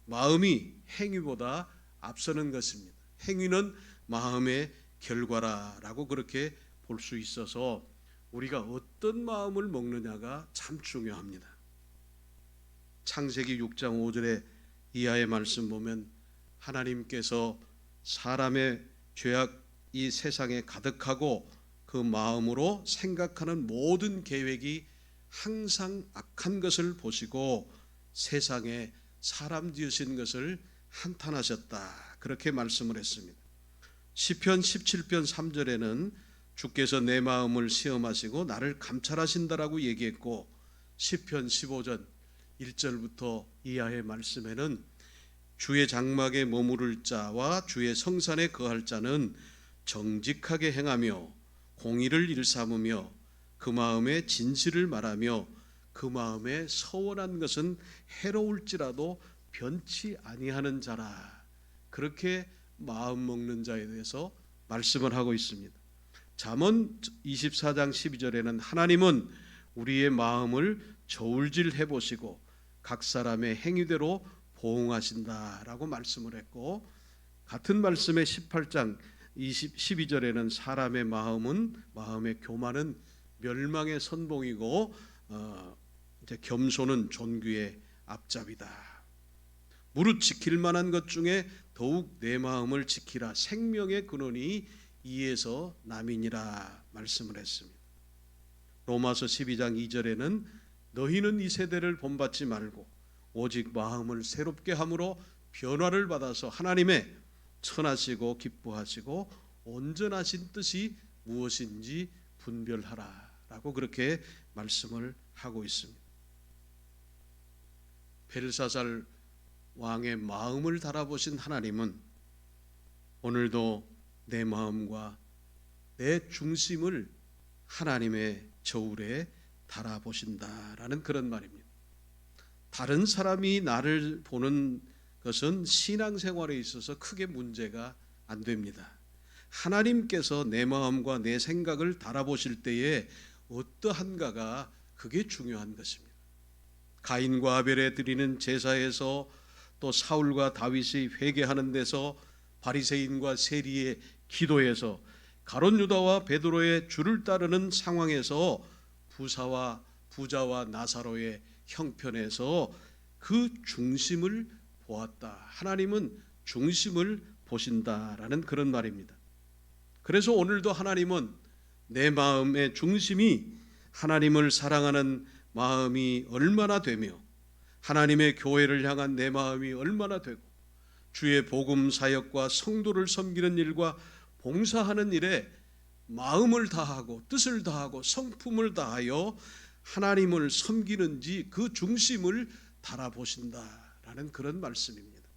마음이 행위보다 앞서는 것입니다. 행위는 마음의 결과라고 그렇게 볼 수 있어서 우리가 어떤 마음을 먹느냐가 참 중요합니다. 창세기 6장 5절에 이하의 말씀 보면 하나님께서 사람의 죄악이 세상에 가득하고 그 마음으로 생각하는 모든 계획이 항상 악한 것을 보시고 세상에 사람 지으신 것을 한탄하셨다. 그렇게 말씀을 했습니다. 시편 17편 3절에는 주께서 내 마음을 시험하시고 나를 감찰하신다라고 얘기했고, 시편 15전 1절부터 이하의 말씀에는 주의 장막에 머무를 자와 주의 성산에 거할 자는 정직하게 행하며 공의를 일삼으며 그 마음에 진실을 말하며 그 마음에 서원한 것은 해로울지라도 변치 아니하는 자라. 그렇게 마음 먹는 자에 대해서 말씀을 하고 있습니다. 잠언 24장 12절에는 하나님은 우리의 마음을 저울질해 보시고 각 사람의 행위대로 보응하신다라고 말씀을 했고, 같은 말씀의 18장 12절에는 사람의 마음의 교만은 멸망의 선봉이고 겸손은 존귀의 앞잡이다. 무릇 지킬 만한 것 중에 더욱 내 마음을 지키라. 생명의 근원이 이에서 남이니라 말씀을 했습니다. 로마서 12장 2절에는 너희는 이 세대를 본받지 말고 오직 마음을 새롭게 함으로 변화를 받아서 하나님의 선하시고 기뻐하시고 온전하신 뜻이 무엇인지 분별하라 라고 그렇게 말씀을 하고 있습니다. 벨사살 왕의 마음을 달아보신 하나님은 오늘도 내 마음과 내 중심을 하나님의 저울에 달아보신다라는 그런 말입니다. 다른 사람이 나를 보는 것은 신앙생활에 있어서 크게 문제가 안 됩니다. 하나님께서 내 마음과 내 생각을 달아보실 때에 어떠한가가 그게 중요한 것입니다. 가인과 아벨에 드리는 제사에서 또 사울과 다윗이 회개하는 데서 바리새인과 세리의 기도에서 가룟 유다와 베드로의 주를 따르는 상황에서 부자와 나사로의 형편에서 그 중심을 보았다. 하나님은 중심을 보신다라는 그런 말입니다. 그래서 오늘도 하나님은 내 마음의 중심이 하나님을 사랑하는 마음이 얼마나 되며 하나님의 교회를 향한 내 마음이 얼마나 되고 주의 복음 사역과 성도를 섬기는 일과 봉사하는 일에 마음을 다하고 뜻을 다하고 성품을 다하여 하나님을 섬기는지 그 중심을 달아보신다라는 그런 말씀입니다.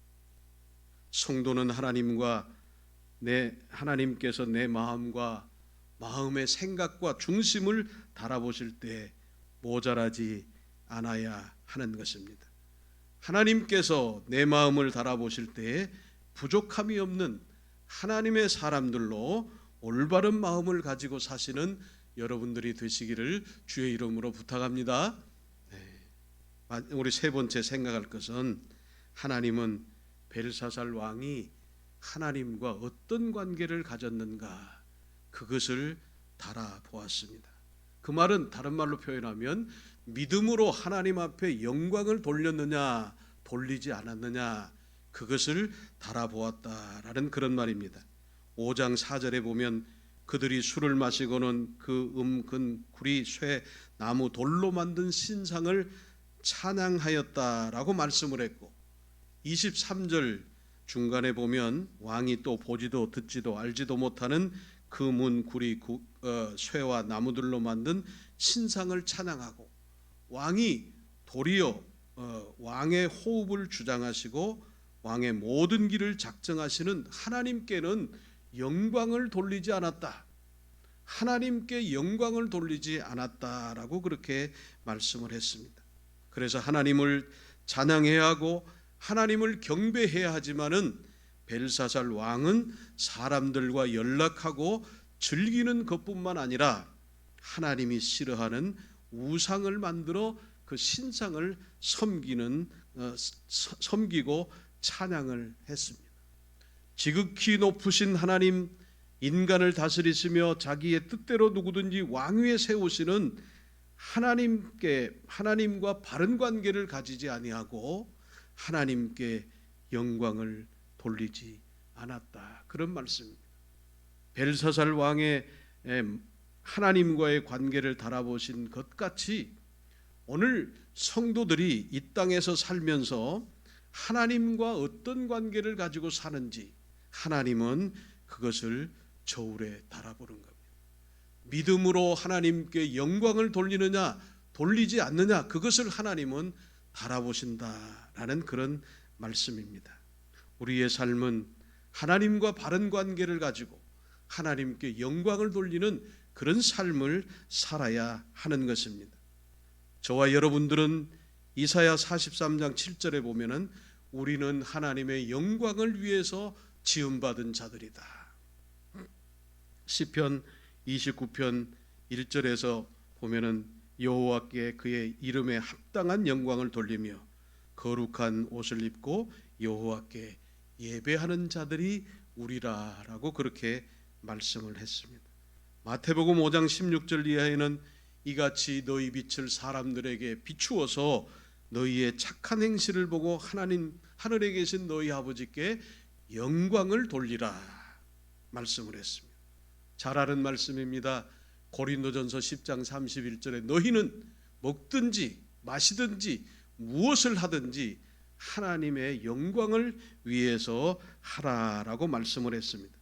성도는 하나님께서 내 마음과 마음의 생각과 중심을 달아보실 때 모자라지 않아야 하는 것입니다. 하나님께서 내 마음을 달아보실 때에 부족함이 없는 하나님의 사람들로 올바른 마음을 가지고 사시는 여러분들이 되시기를 주의 이름으로 부탁합니다. 우리 세 번째 생각할 것은 하나님은 벨사살 왕이 하나님과 어떤 관계를 가졌는가 그것을 달아보았습니다. 그 말은 다른 말로 표현하면 믿음으로 하나님 앞에 영광을 돌렸느냐 돌리지 않았느냐 그것을 달아보았다라는 그런 말입니다. 5장 4절에 보면 그들이 술을 마시고는 그 금, 구리, 쇠, 나무, 돌로 만든 신상을 찬양하였다라고 말씀을 했고 23절 중간에 보면 왕이 또 보지도 듣지도 알지도 못하는 금은, 구리, 쇠와 나무들로 만든 신상을 찬양하고 왕이 도리어 왕의 호흡을 주장하시고 왕의 모든 길을 작정하시는 하나님께는 영광을 돌리지 않았다. 하나님께 영광을 돌리지 않았다라고 그렇게 말씀을 했습니다. 그래서 하나님을 찬양해야 하고 하나님을 경배해야 하지만은 벨사살 왕은 사람들과 연락하고 즐기는 것뿐만 아니라 하나님이 싫어하는 우상을 만들어 그 신상을 섬기고 찬양을 했습니다. 지극히 높으신 하나님, 인간을 다스리시며 자기의 뜻대로 누구든지 왕위에 세우시는 하나님과 바른 관계를 가지지 아니하고 하나님께 영광을 돌리지 않았다. 그런 말씀입니다. 벨사살 왕의 하나님과의 관계를 달아보신 것 같이 오늘 성도들이 이 땅에서 살면서 하나님과 어떤 관계를 가지고 사는지 하나님은 그것을 저울에 달아보는 겁니다. 믿음으로 하나님께 영광을 돌리느냐 돌리지 않느냐 그것을 하나님은 달아보신다라는 그런 말씀입니다. 우리의 삶은 하나님과 바른 관계를 가지고 하나님께 영광을 돌리는 그런 삶을 살아야 하는 것입니다. 저와 여러분들은 이사야 43장 7절에 보면은 우리는 하나님의 영광을 위해서 지음받은 자들이다. 시편 29편 1절에서 보면은 여호와께 그의 이름에 합당한 영광을 돌리며 거룩한 옷을 입고 여호와께 예배하는 자들이 우리라라고 그렇게 말씀을 했습니다. 마태복음 5장 16절 이하에는 이같이 너희 빛을 사람들에게 비추어서 너희의 착한 행실을 보고 하늘에 계신 너희 아버지께 영광을 돌리라 말씀을 했습니다. 잘 아는 말씀입니다. 고린도전서 10장 31절에 너희는 먹든지 마시든지 무엇을 하든지 하나님의 영광을 위해서 하라라고 말씀을 했습니다.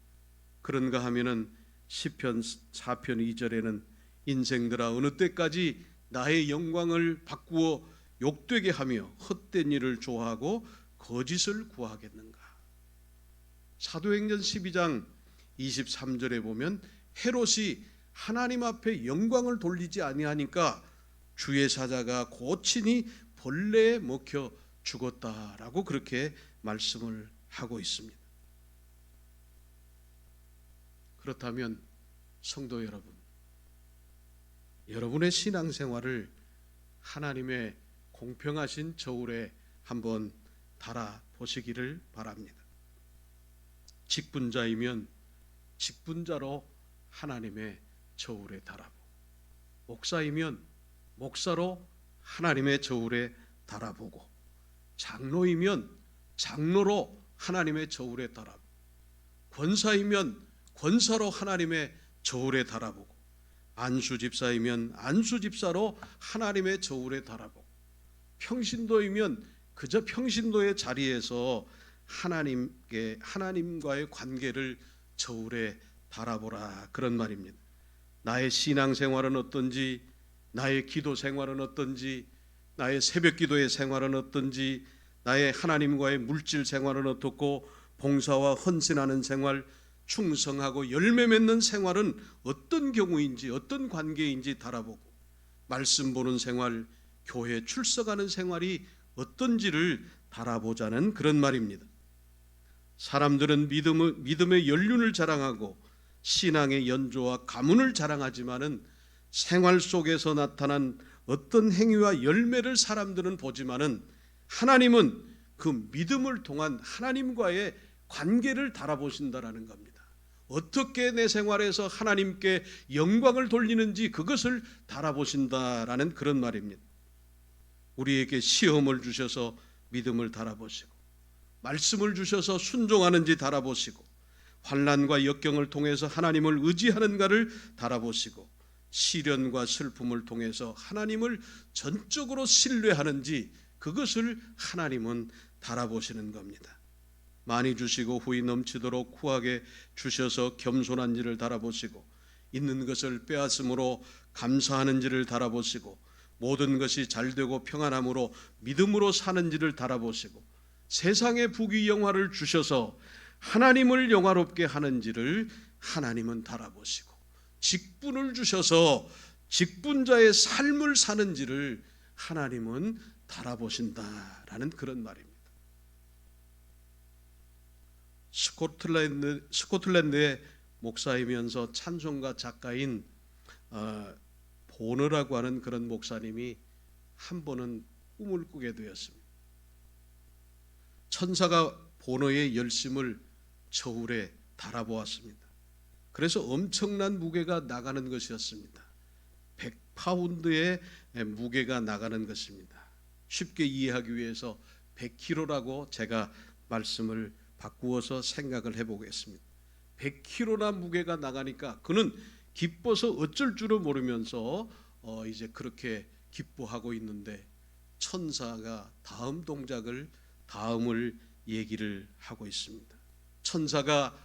그런가 하면은 시편 4편 2절에는 인생들아 어느 때까지 나의 영광을 바꾸어 욕되게 하며 헛된 일을 좋아하고 거짓을 구하겠는가. 사도행전 12장 23절에 보면 헤롯이 하나님 앞에 영광을 돌리지 아니하니까 주의 사자가 고친이 벌레에 먹혀 죽었다라고 그렇게 말씀을 하고 있습니다. 그렇다면 성도 여러분, 여러분의 신앙생활을 하나님의 공평하신 저울에 한번 달아보시기를 바랍니다. 직분자이면 직분자로 하나님의 저울에 달아보고, 목사이면 목사로 하나님의 저울에 달아보고, 장로이면 장로로 하나님의 저울에 달아보고, 권사이면 권사로 하나님의 저울에 달아보고, 안수집사이면 안수집사로 하나님의 저울에 달아보고, 평신도이면 그저 평신도의 자리에서 하나님과의 관계를 저울에 달아보라 그런 말입니다. 나의 신앙생활은 어떤지, 나의 기도 생활은 어떤지, 나의 새벽기도의 생활은 어떤지, 나의 하나님과의 물질 생활은 어떻고 봉사와 헌신하는 생활, 충성하고 열매 맺는 생활은 어떤 경우인지 어떤 관계인지 달아보고 말씀 보는 생활, 교회 출석하는 생활이 어떤지를 달아보자는 그런 말입니다. 사람들은 믿음의 연륜을 자랑하고 신앙의 연조와 가문을 자랑하지만은 생활 속에서 나타난 어떤 행위와 열매를 사람들은 보지만은 하나님은 그 믿음을 통한 하나님과의 관계를 달아보신다라는 겁니다. 어떻게 내 생활에서 하나님께 영광을 돌리는지 그것을 달아보신다라는 그런 말입니다. 우리에게 시험을 주셔서 믿음을 달아보시고 말씀을 주셔서 순종하는지 달아보시고 환난과 역경을 통해서 하나님을 의지하는가를 달아보시고 시련과 슬픔을 통해서 하나님을 전적으로 신뢰하는지 그것을 하나님은 달아보시는 겁니다. 많이 주시고 후이 넘치도록 후하게 주셔서 겸손한지를 달아보시고 있는 것을 빼앗음으로 감사하는지를 달아보시고 모든 것이 잘되고 평안함으로 믿음으로 사는지를 달아보시고 세상의 부귀 영화를 주셔서 하나님을 영화롭게 하는지를 하나님은 달아보시고 직분을 주셔서 직분자의 삶을 사는지를 하나님은 달아보신다라는 그런 말입니다. 스코틀랜드의 목사이면서 찬송가 작가인 보너라고 하는 그런 목사님이 한 번은 꿈을 꾸게 되었습니다. 천사가 보너의 열심을 저울에 달아보았습니다. 그래서 엄청난 무게가 나가는 것이었습니다. 100파운드의 무게가 나가는 것입니다. 쉽게 이해하기 위해서 100kg라고 제가 말씀을 바꾸어서 생각을 해보겠습니다. 100kg나 무게가 나가니까 그는 기뻐서 어쩔 줄을 모르면서 이제 그렇게 기뻐하고 있는데 천사가 다음을 얘기를 하고 있습니다. 천사가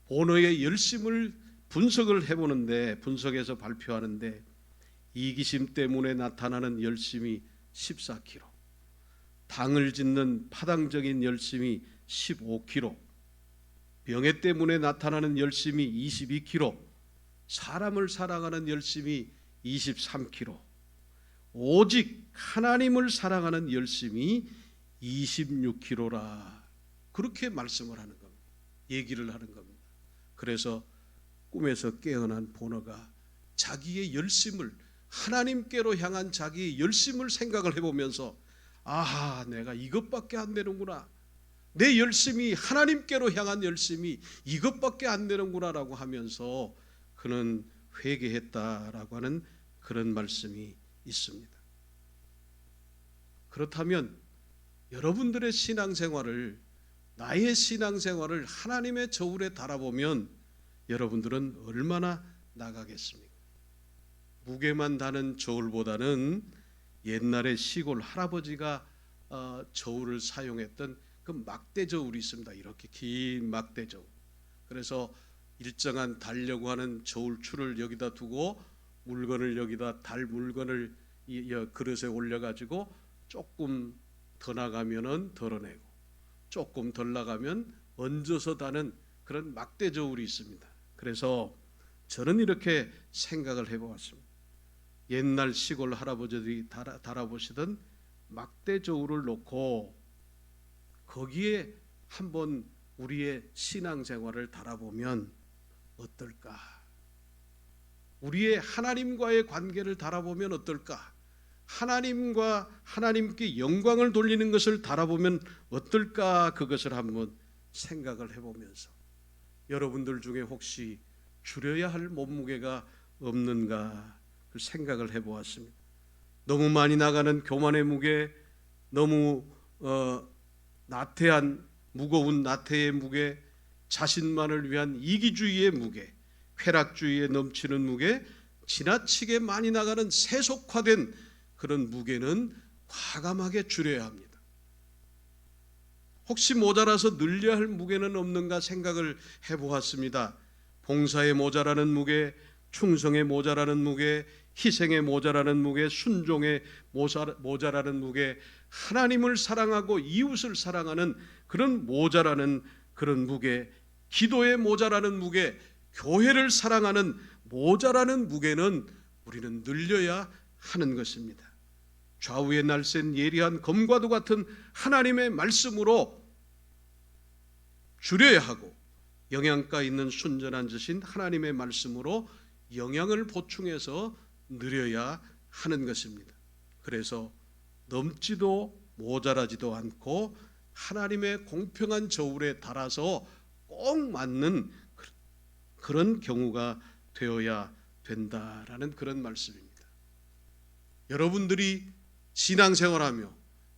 보너의 열심을 분석해서 발표하는데 이기심 때문에 나타나는 열심이 14kg, 당을 짓는 파당적인 열심이 15kg, 명예 때문에 나타나는 열심이 22kg, 사람을 사랑하는 열심이 23kg, 오직 하나님을 사랑하는 열심이 26kg라. 그렇게 말씀을 하는 겁니다. 얘기를 하는 겁니다. 그래서 꿈에서 깨어난 보너가 자기의 열심을 하나님께로 향한 자기의 열심을 생각을 해보면서 아하, 내가 이것밖에 안 되는구나. 내 열심이 하나님께로 향한 열심이 이것밖에 안 되는구나라고 하면서 그는 회개했다라고 하는 그런 말씀이 있습니다. 그렇다면 여러분들의 신앙생활을 나의 신앙생활을 하나님의 저울에 달아보면 여러분들은 얼마나 나가겠습니까? 무게만 다는 저울보다는 옛날에 시골 할아버지가 저울을 사용했던 그 막대 저울이 있습니다. 이렇게 긴 막대 저울. 그래서 일정한 달려고 하는 저울추를 여기다 두고 물건을 여기다 달 물건을 이 그릇에 올려가지고 조금 더 나가면은 덜어내고 조금 덜 나가면 얹어서 다는 그런 막대 저울이 있습니다. 그래서 저는 이렇게 생각을 해보았습니다. 옛날 시골 할아버지들이 달아보시던 막대 저울을 놓고 거기에 한번 우리의 신앙생활을 달아보면 어떨까? 우리의 하나님과의 관계를 달아보면 어떨까? 하나님께 영광을 돌리는 것을 달아보면 어떨까? 그것을 한번 생각을 해보면서 여러분들 중에 혹시 줄여야 할 몸무게가 없는가 생각을 해보았습니다. 너무 많이 나가는 교만의 무게, 너무 나태한 무거운 나태의 무게, 자신만을 위한 이기주의의 무게, 쾌락주의에 넘치는 무게, 지나치게 많이 나가는 세속화된 그런 무게는 과감하게 줄여야 합니다. 혹시 모자라서 늘려야 할 무게는 없는가 생각을 해보았습니다. 봉사에 모자라는 무게, 충성에 모자라는 무게, 희생에 모자라는 무게, 순종에 모자라는 무게, 하나님을 사랑하고 이웃을 사랑하는 그런 모자라는 그런 무게, 기도에 모자라는 무게, 교회를 사랑하는 모자라는 무게는 우리는 늘려야 하는 것입니다. 좌우에 날쌘 예리한 검과도 같은 하나님의 말씀으로 줄여야 하고, 영양가 있는 순전한 젖인 하나님의 말씀으로 영양을 보충해서 늘려야 하는 것입니다. 그래서 넘지도 모자라지도 않고 하나님의 공평한 저울에 달아서 꼭 맞는 그런 경우가 되어야 된다라는 그런 말씀입니다. 여러분들이 신앙생활하며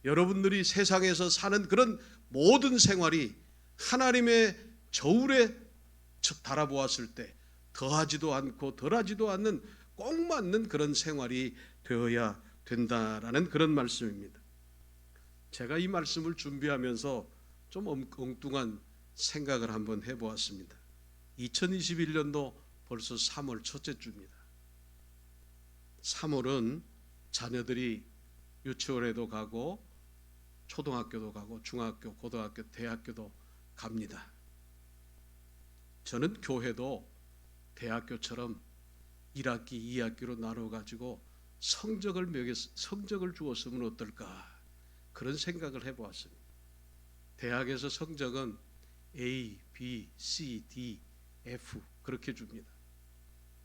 여러분들이 세상에서 사는 그런 모든 생활이 하나님의 저울에 달아보았을 때 더하지도 않고 덜하지도 않는 꼭 맞는 그런 생활이 되어야 된다라는 그런 말씀입니다. 제가 이 말씀을 준비하면서 좀 엉뚱한 생각을 한번 해보았습니다. 2021년도 벌써 3월 첫째 주입니다. 3월은 자녀들이 유치원에도 가고 초등학교도 가고 중학교, 고등학교, 대학교도 갑니다. 저는 교회도 대학교처럼 1학기, 2학기로 나눠가지고 성적을 주었으면 어떨까, 그런 생각을 해보았습니다. 대학에서 성적은 A, B, C, D, F 그렇게 줍니다.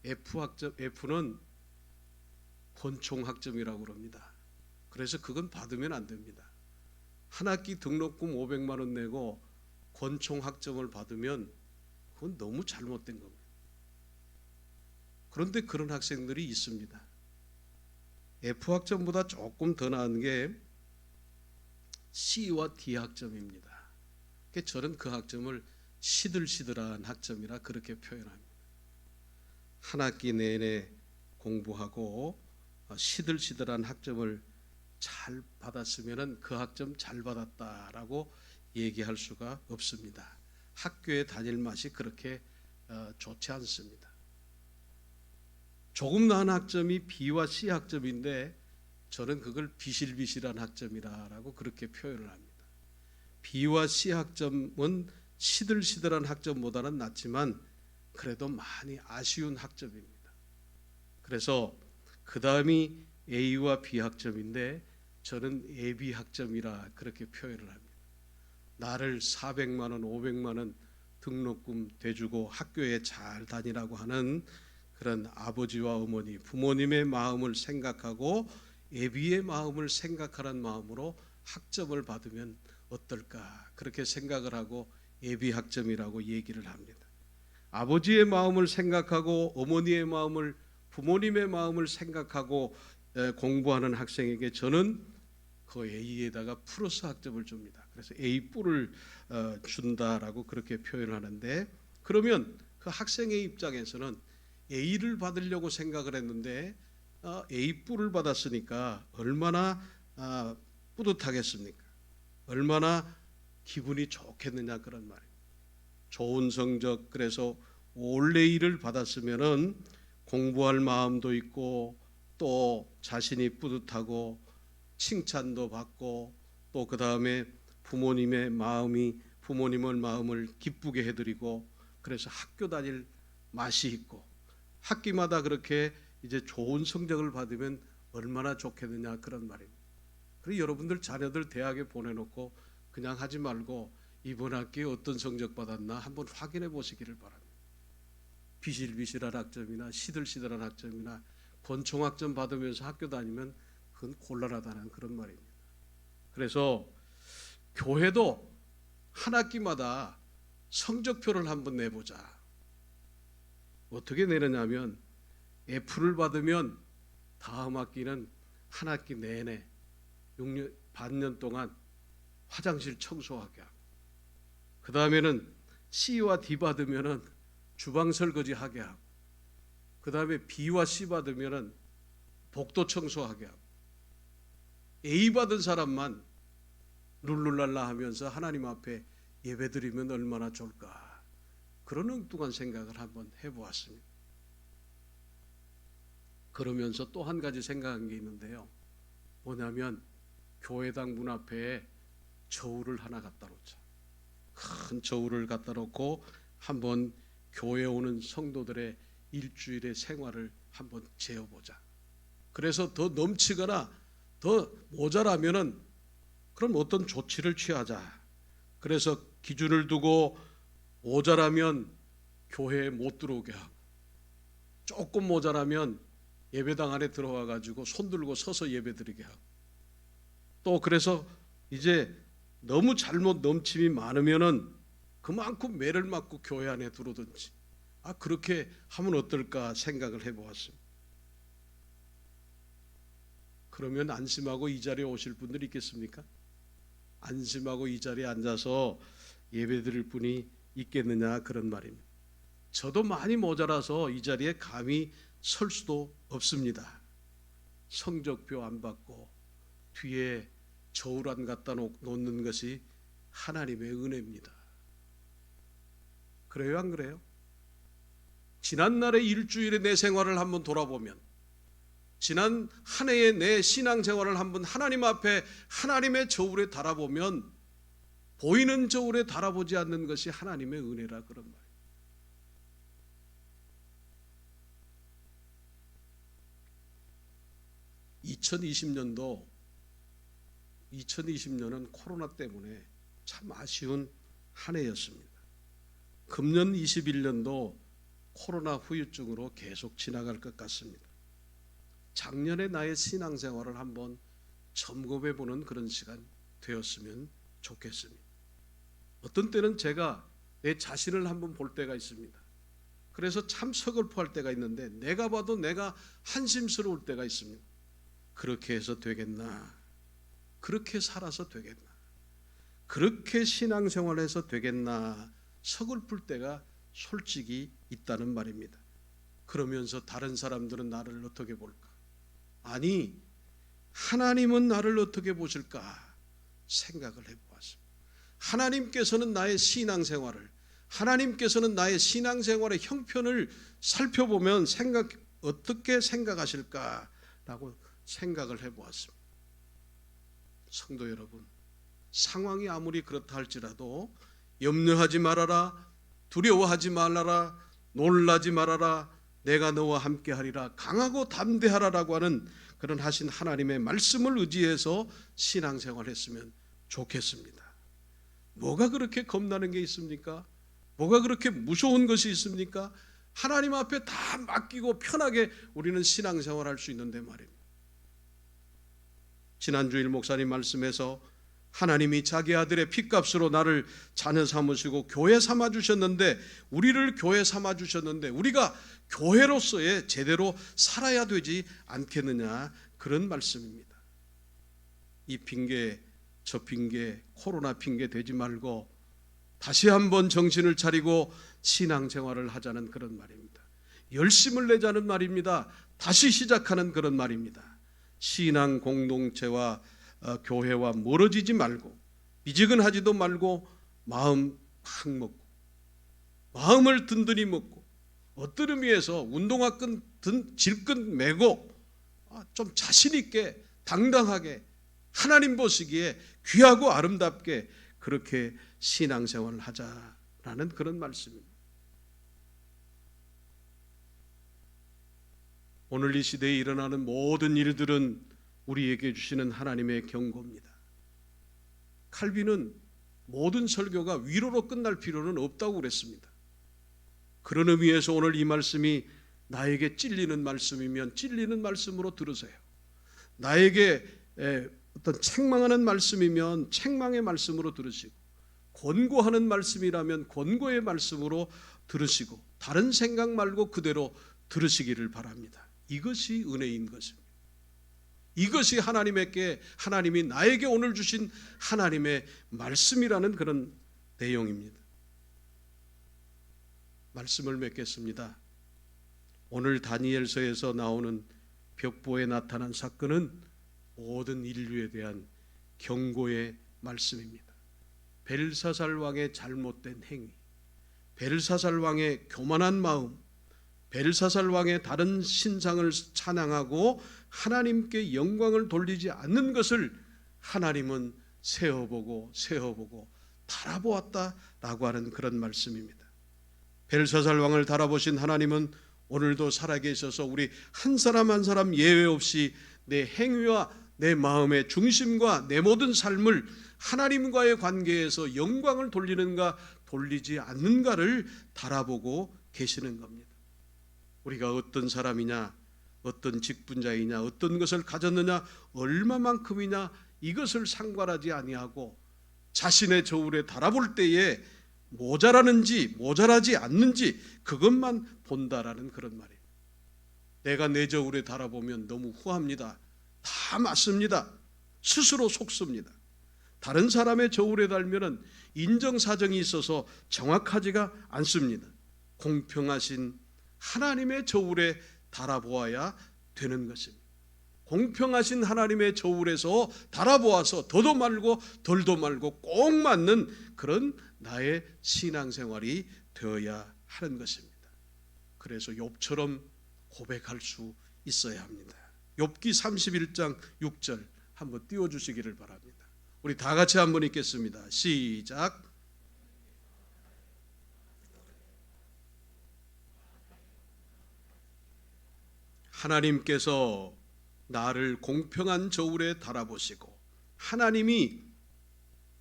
F는 권총학점이라고 그럽니다. 그래서 그건 받으면 안 됩니다. 한 학기 등록금 500만 원 내고 권총학점을 받으면 그건 너무 잘못된 겁니다. 그런데 그런 학생들이 있습니다. F학점보다 조금 더 나은 게 C와 D 학점입니다. 저는 그 학점을 시들시들한 학점이라 그렇게 표현합니다. 한 학기 내내 공부하고 시들시들한 학점을 잘 받았으면 그 학점 잘 받았다라고 얘기할 수가 없습니다. 학교에 다닐 맛이 그렇게 좋지 않습니다. 조금 나은 학점이 B와 C 학점인데 저는 그걸 비실비실한 학점이라고 그렇게 표현을 합니다. B와 C 학점은 시들시들한 학점보다는 낫지만 그래도 많이 아쉬운 학점입니다. 그래서 그 다음이 A와 B 학점인데 저는 AB 학점이라 그렇게 표현을 합니다. 나를 400만 원, 500만 원 등록금 대주고 학교에 잘 다니라고 하는 그런 아버지와 어머니, 부모님의 마음을 생각하고 AB의 마음을 생각하는 마음으로 학점을 받으면 어떨까, 그렇게 생각을 하고 AB 학점이라고 얘기를 합니다. 아버지의 마음을 생각하고 어머니의 마음을, 부모님의 마음을 생각하고 공부하는 학생에게 저는 그 A에다가 플러스 학점을 줍니다. 그래서 A+를 준다라고 그렇게 표현하는데, 그러면 그 학생의 입장에서는 A를 받으려고 생각을 했는데 A+를 받았으니까 얼마나 뿌듯하겠습니까? 얼마나 기분이 좋겠느냐, 그런 말이에요. 좋은 성적, 그래서 올 A를 받았으면은 공부할 마음도 있고 또 자신이 뿌듯하고 칭찬도 받고 또 그 다음에 부모님의 마음을 기쁘게 해드리고, 그래서 학교 다닐 맛이 있고 학기마다 그렇게 이제 좋은 성적을 받으면 얼마나 좋겠느냐, 그런 말입니다. 그리고 여러분들 자녀들 대학에 보내놓고 그냥 하지 말고 이번 학기에 어떤 성적 받았나 한번 확인해 보시기를 바랍니다. 비실비실한 학점이나 시들시들한 학점이나 권총학점 받으면서 학교 다니면 그건 곤란하다는 그런 말입니다. 그래서 교회도 한 학기마다 성적표를 한번 내보자. 어떻게 내느냐면 F를 받으면 다음 학기는 한 학기 내내 6년, 반년 동안 화장실 청소하게 하고, 그 다음에는 C와 D 받으면은 주방 설거지 하게 하고, 그 다음에 B와 C 받으면은 복도 청소하게 하고, A 받은 사람만 룰루랄라 하면서 하나님 앞에 예배드리면 얼마나 좋을까, 그런 엉뚱한 생각을 한번 해보았습니다. 그러면서 또 한 가지 생각한 게 있는데요. 뭐냐면 교회당 문 앞에 저울을 하나 갖다 놓자. 큰 저울을 갖다 놓고 한번 교회 오는 성도들의 일주일의 생활을 한번 재어보자. 그래서 더 넘치거나 더 모자라면은 그럼 어떤 조치를 취하자. 그래서 기준을 두고 모자라면 교회에 못 들어오게 하고, 조금 모자라면 예배당 안에 들어와 가지고 손 들고 서서 예배 드리게 하고, 또 그래서 이제 너무 잘못 넘침이 많으면은 그만큼 매를 맞고 교회 안에 들어오든지, 그렇게 하면 어떨까 생각을 해보았습니다. 그러면 안심하고 이 자리에 오실 분들이 있겠습니까? 안심하고 이 자리에 앉아서 예배 드릴 분이 있겠느냐, 그런 말입니다. 저도 많이 모자라서 이 자리에 감히 설 수도 없습니다. 성적표 안 받고 뒤에 저울 안 갖다 놓는 것이 하나님의 은혜입니다. 그래요, 안 그래요? 지난날의 일주일의 내 생활을 한번 돌아보면, 지난 한 해의 내 신앙생활을 한번 하나님 앞에 하나님의 저울에 달아보면, 보이는 저울에 달아보지 않는 것이 하나님의 은혜라, 그런 말이에요. 2020년은 코로나 때문에 참 아쉬운 한 해였습니다. 금년 21년도 코로나 후유증으로 계속 지나갈 것 같습니다. 작년에 나의 신앙생활을 한번 점검해보는 그런 시간 되었으면 좋겠습니다. 어떤 때는 제가 내 자신을 한번 볼 때가 있습니다. 그래서 참 서글퍼할 때가 있는데, 내가 봐도 내가 한심스러울 때가 있습니다. 그렇게 해서 되겠나? 그렇게 살아서 되겠나? 그렇게 신앙생활해서 되겠나? 서글플 때가 솔직히 있다는 말입니다. 그러면서 다른 사람들은 나를 어떻게 볼까? 아니, 하나님은 나를 어떻게 보실까 생각을 해보았습니다. 하나님께서는 나의 신앙생활을, 하나님께서는 나의 신앙생활의 형편을 살펴보면 어떻게 생각하실까라고 생각을 해보았습니다. 성도 여러분, 상황이 아무리 그렇다 할지라도 염려하지 말아라, 두려워하지 말아라, 놀라지 말아라, 내가 너와 함께하리라, 강하고 담대하라라고 하는 그런 하신 하나님의 말씀을 의지해서 신앙생활을 했으면 좋겠습니다. 뭐가 그렇게 겁나는 게 있습니까? 뭐가 그렇게 무서운 것이 있습니까? 하나님 앞에 다 맡기고 편하게 우리는 신앙생활할 수 있는데 말입니다. 지난주일 목사님 말씀에서 하나님이 자기 아들의 피값으로 나를 자녀 삼으시고 교회 삼아 주셨는데, 우리를 교회 삼아 주셨는데 우리가 교회로서의 제대로 살아야 되지 않겠느냐, 그런 말씀입니다. 이 핑계 저 핑계 코로나 핑계 되지 말고 다시 한번 정신을 차리고 신앙생활을 하자는 그런 말입니다. 열심을 내자는 말입니다. 다시 시작하는 그런 말입니다. 신앙 공동체와 교회와 멀어지지 말고, 미지근하지도 말고, 마음 팍 먹고, 마음을 든든히 먹고, 어떤 의미에서 운동화 질끈 매고 좀 자신 있게 당당하게 하나님 보시기에 귀하고 아름답게 그렇게 신앙생활을 하자라는 그런 말씀입니다. 오늘 이 시대에 일어나는 모든 일들은 우리에게 주시는 하나님의 경고입니다. 칼빈은 모든 설교가 위로로 끝날 필요는 없다고 그랬습니다. 그런 의미에서 오늘 이 말씀이 나에게 찔리는 말씀이면 찔리는 말씀으로 들으세요. 나에게 어떤 책망하는 말씀이면 책망의 말씀으로 들으시고, 권고하는 말씀이라면 권고의 말씀으로 들으시고, 다른 생각 말고 그대로 들으시기를 바랍니다. 이것이 은혜인 것입니다. 이것이 하나님이 나에게 오늘 주신 하나님의 말씀이라는 그런 내용입니다. 말씀을 맺겠습니다. 오늘 다니엘서에서 나오는 벽보에 나타난 사건은 모든 인류에 대한 경고의 말씀입니다. 벨사살 왕의 잘못된 행위, 벨사살 왕의 교만한 마음, 벨사살 왕의 다른 신상을 찬양하고 하나님께 영광을 돌리지 않는 것을 하나님은 세어보고 달아보았다라고 하는 그런 말씀입니다. 벨사살 왕을 달아보신 하나님은 오늘도 살아계셔서 우리 한 사람 한 사람 예외 없이 내 행위와 내 마음의 중심과 내 모든 삶을 하나님과의 관계에서 영광을 돌리는가 돌리지 않는가를 달아보고 계시는 겁니다. 우리가 어떤 사람이냐, 어떤 직분자이냐, 어떤 것을 가졌느냐, 얼마만큼이냐, 이것을 상관하지 아니하고 자신의 저울에 달아볼 때에 모자라는지 모자라지 않는지 그것만 본다라는 그런 말이에요. 내가 내 저울에 달아보면 너무 후합니다. 다 맞습니다. 스스로 속습니다. 다른 사람의 저울에 달면은 인정사정이 있어서 정확하지가 않습니다. 공평하신 하나님의 저울에 달아보아야 되는 것입니다. 공평하신 하나님의 저울에서 달아보아서 더도 말고 덜도 말고 꼭 맞는 그런 나의 신앙생활이 되어야 하는 것입니다. 그래서 욥처럼 고백할 수 있어야 합니다. 욥기 31장 6절 한번 띄워주시기를 바랍니다. 우리 다 같이 한번 읽겠습니다. 시작. 하나님께서 나를 공평한 저울에 달아보시고 하나님이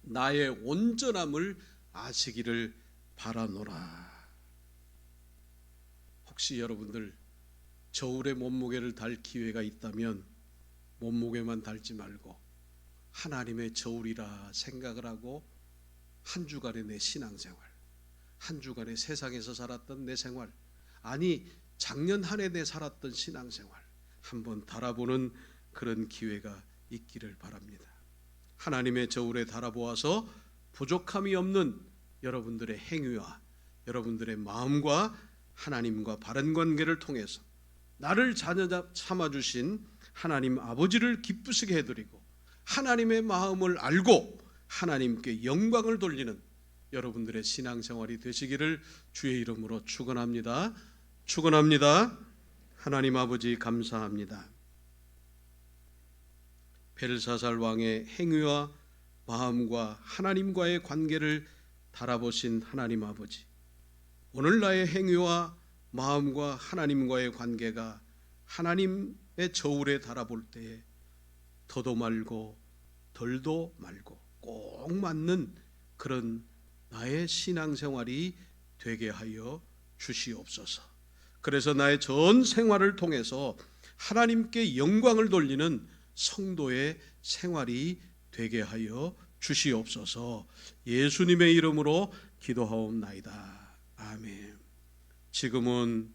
나의 온전함을 아시기를 바라노라. 혹시 여러분들 저울에 몸무게를 달 기회가 있다면 몸무게만 달지 말고 하나님의 저울이라 생각을 하고 한 주간의 내 신앙생활, 한 주간의 세상에서 살았던 내 생활, 아니 작년 한 해 내 살았던 신앙생활 한번 달아보는 그런 기회가 있기를 바랍니다. 하나님의 저울에 달아보아서 부족함이 없는 여러분들의 행위와 여러분들의 마음과 하나님과 바른 관계를 통해서 나를 자녀 삼아주신 하나님 아버지를 기쁘시게 해드리고 하나님의 마음을 알고 하나님께 영광을 돌리는 여러분들의 신앙생활이 되시기를 주의 이름으로 축원합니다. 축원합니다. 하나님 아버지 감사합니다. 벨사살 왕의 행위와 마음과 하나님과의 관계를 달아보신 하나님 아버지, 오늘 나의 행위와 마음과 하나님과의 관계가 하나님의 저울에 달아볼 때에 더도 말고 덜도 말고 꼭 맞는 그런 나의 신앙생활이 되게 하여 주시옵소서. 그래서 나의 전 생활을 통해서 하나님께 영광을 돌리는 성도의 생활이 되게 하여 주시옵소서. 예수님의 이름으로 기도하옵나이다. 아멘. 지금은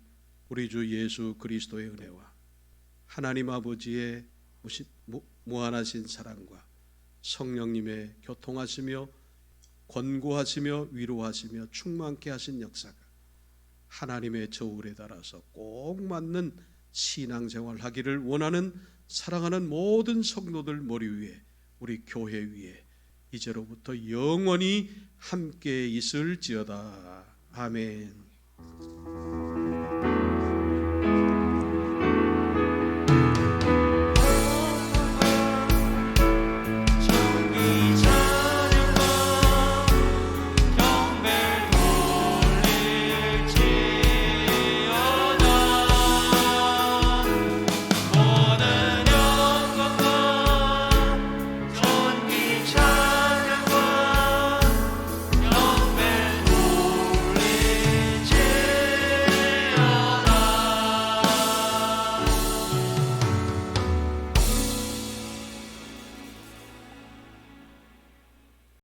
우리 주 예수 그리스도의 은혜와 하나님 아버지의 무한하신 사랑과 성령님의 교통하시며 권고하시며 위로하시며 충만케 하신 역사가 하나님의 저울에 달아서 꼭 맞는 신앙생활 하기를 원하는 사랑하는 모든 성도들 머리 위에, 우리 교회 위에 이제로부터 영원히 함께 있을지어다. 아멘.